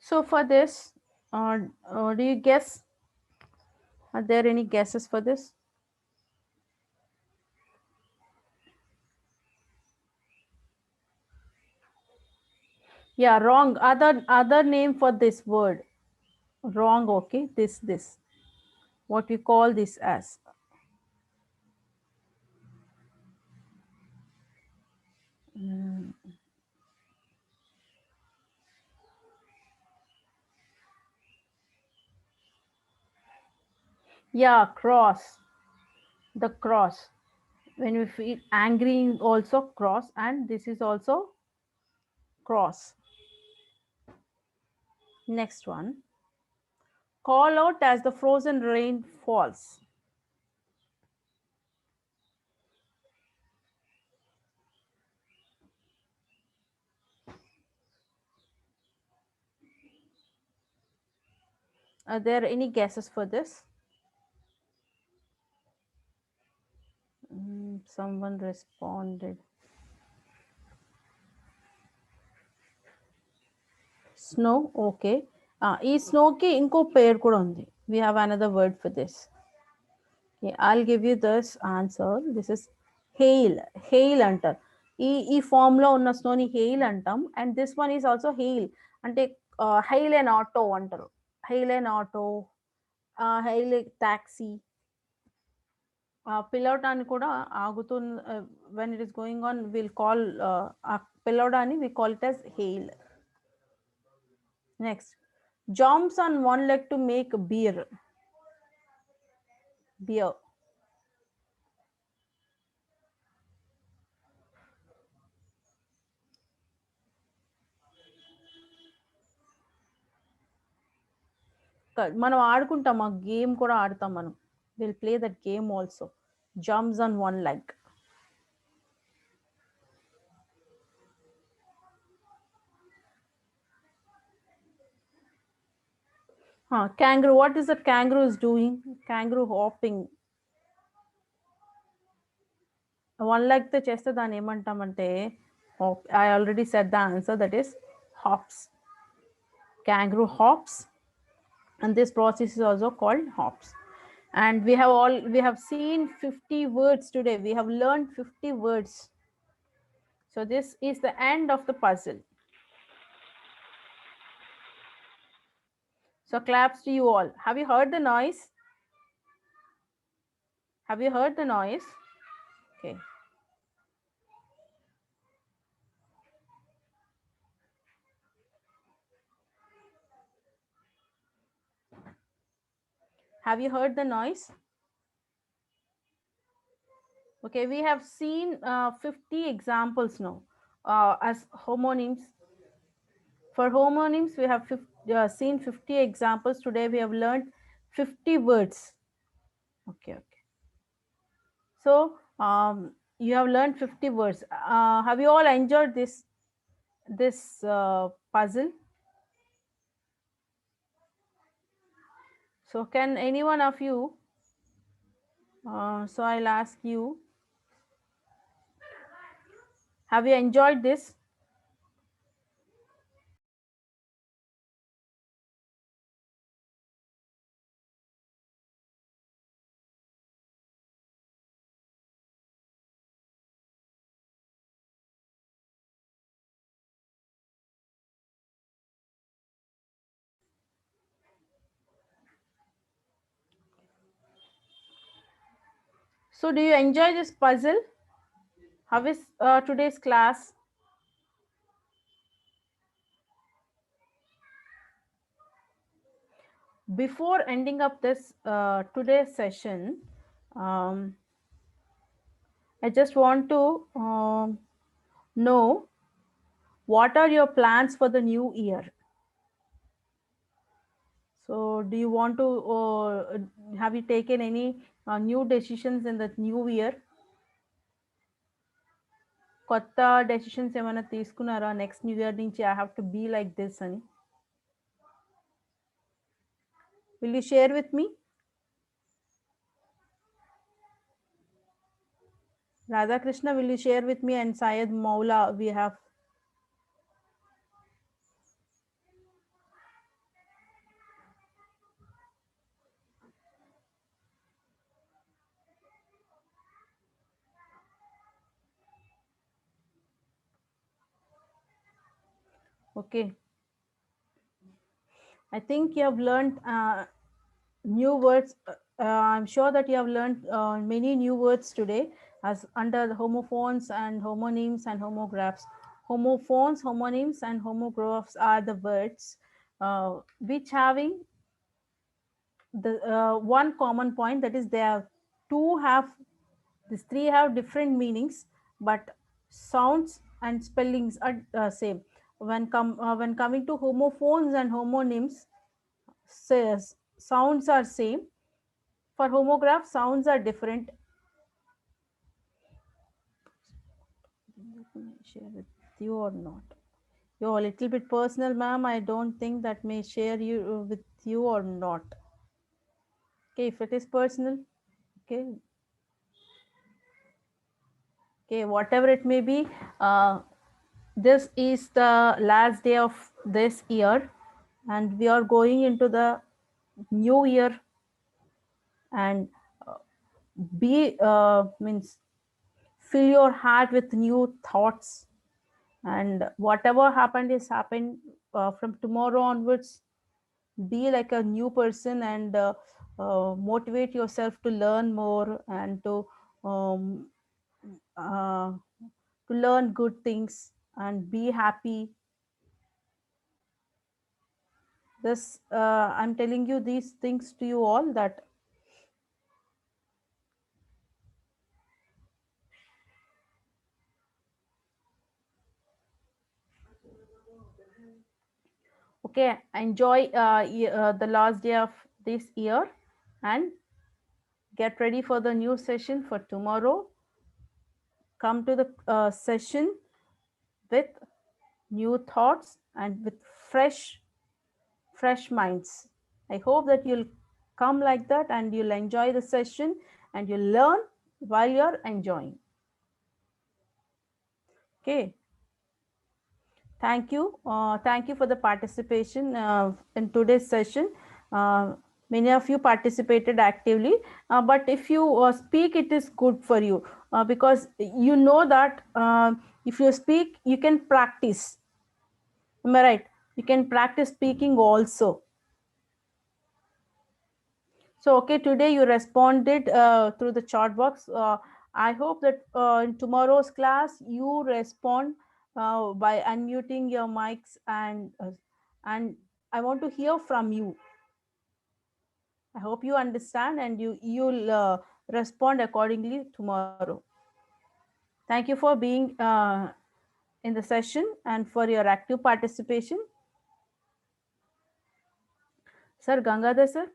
Speaker 1: So for this, do you guess? Are there any guesses for this? Yeah, wrong. Other name for this word. Wrong. Okay. This. What we call this as. Yeah, cross. The cross. When we feel angry, also cross, and this is also cross. Next one. Call out as the frozen rain falls. Are there any guesses for this? Someone responded. Snow. Okay. ఈ స్నోకి ఇంకో పేరు కూడా ఉంది. We have another word for this. Okay, I'll give you this answer. This is hail. Hail అంటారు. ఈ form లో ఉన్న స్నోని hail అంటాం. And this one is also hail. అంటే hail and auto అంటారు. Hail and auto. Hail taxi. పిలవటాన్ని కూడా ఆగుతున్న when it is going on, we'll call పిలవడాన్ని we call it as hail. Next, jumps on one leg to make beer. Beer. మనం ఆడుకుంటాం ఆ game కూడా ఆడతాం మనం. We'll play that game also. Jumps on one leg. Kangaroo. What is the kangaroo is doing? Kangaroo hopping. One leg తో చేస్తే దాన్ని ఏమంటామంటే hop. I already said the answer, that is hops. Kangaroo hops, and this process is also called hops. And we have seen 50 words today. We have learned 50 words. So this is the end of the puzzle. So claps to you all. Have you heard the noise? Have you heard the noise? Okay. Have you heard the noise? Okay, we have seen 50 examples now as homonyms. For homonyms, we have seen 50 examples. Today we have learned 50 words. Okay. So you have learned 50 words. Have you all enjoyed this puzzle? So can any one of you, so I'll ask you, have you enjoyed this? So do you enjoy this puzzle? How is today's class? Before ending up this today's session, I just want to know what are your plans for the new year. So do you want to have you taken any new decisions in the new year? కొత్త decisions ఏమైనా తీసుకున్నారా next new year నుంచి I have to be like this అని? Will you share with me? Radhakrishna, will you share with me? And Syed Maula, we have. Okay. I think you have learned new words. I'm sure that you have learned many new words today as under the homophones and homonyms and homographs. Homophones, homonyms and homographs are the words which having the one common point, that is they have these three have different meanings, but sounds and spellings are same. When coming to homophones and homonyms, sounds are same. For homograph, sounds are different. Share with you or not? You're a little bit personal, ma'am. I don't think that may share you with you or not. Okay, if it is personal, okay. Okay, whatever it may be, this is the last day of this year, and we are going into the new year, and means fill your heart with new thoughts, and whatever happened is happened. From tomorrow onwards, be like a new person, and motivate yourself to learn more and to learn good things and be happy. This I'm telling you these things to you all, that okay, enjoy the last day of this year, and get ready for the new session for tomorrow. Come to the session with new thoughts and with fresh minds. I hope that you'll come like that, and you'll enjoy the session, and you'll learn while you're enjoying. Okay, thank you for the participation in today's session. Many of you participated actively, but if you speak, it is good for you, because you know that if you speak, you can practice. Am I right? You can practice speaking also. So okay, today you responded through the chat box. I hope that in tomorrow's class you respond by unmuting your mics, and I want to hear from you. I hope you understand, and you'll respond accordingly tomorrow. Thank you for being in the session and for your active participation. Sir, Gangadhar sir?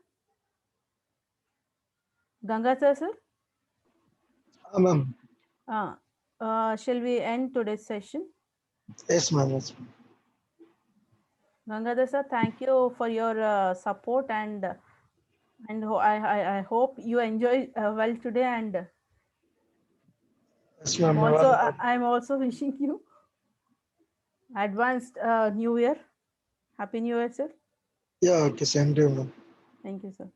Speaker 1: Gangadhar sir?
Speaker 5: Ma'am.
Speaker 1: Shall we end today's session?
Speaker 5: Yes, ma'am. Yes, ma'am.
Speaker 1: Gangadhar sir, thank you for your support, and I hope you enjoy well today, and
Speaker 5: Yes, ma'am.
Speaker 1: I'm also wishing you advanced New Year. Happy New Year, sir.
Speaker 5: Yeah, okay, same to you, ma'am.
Speaker 1: Thank you, sir.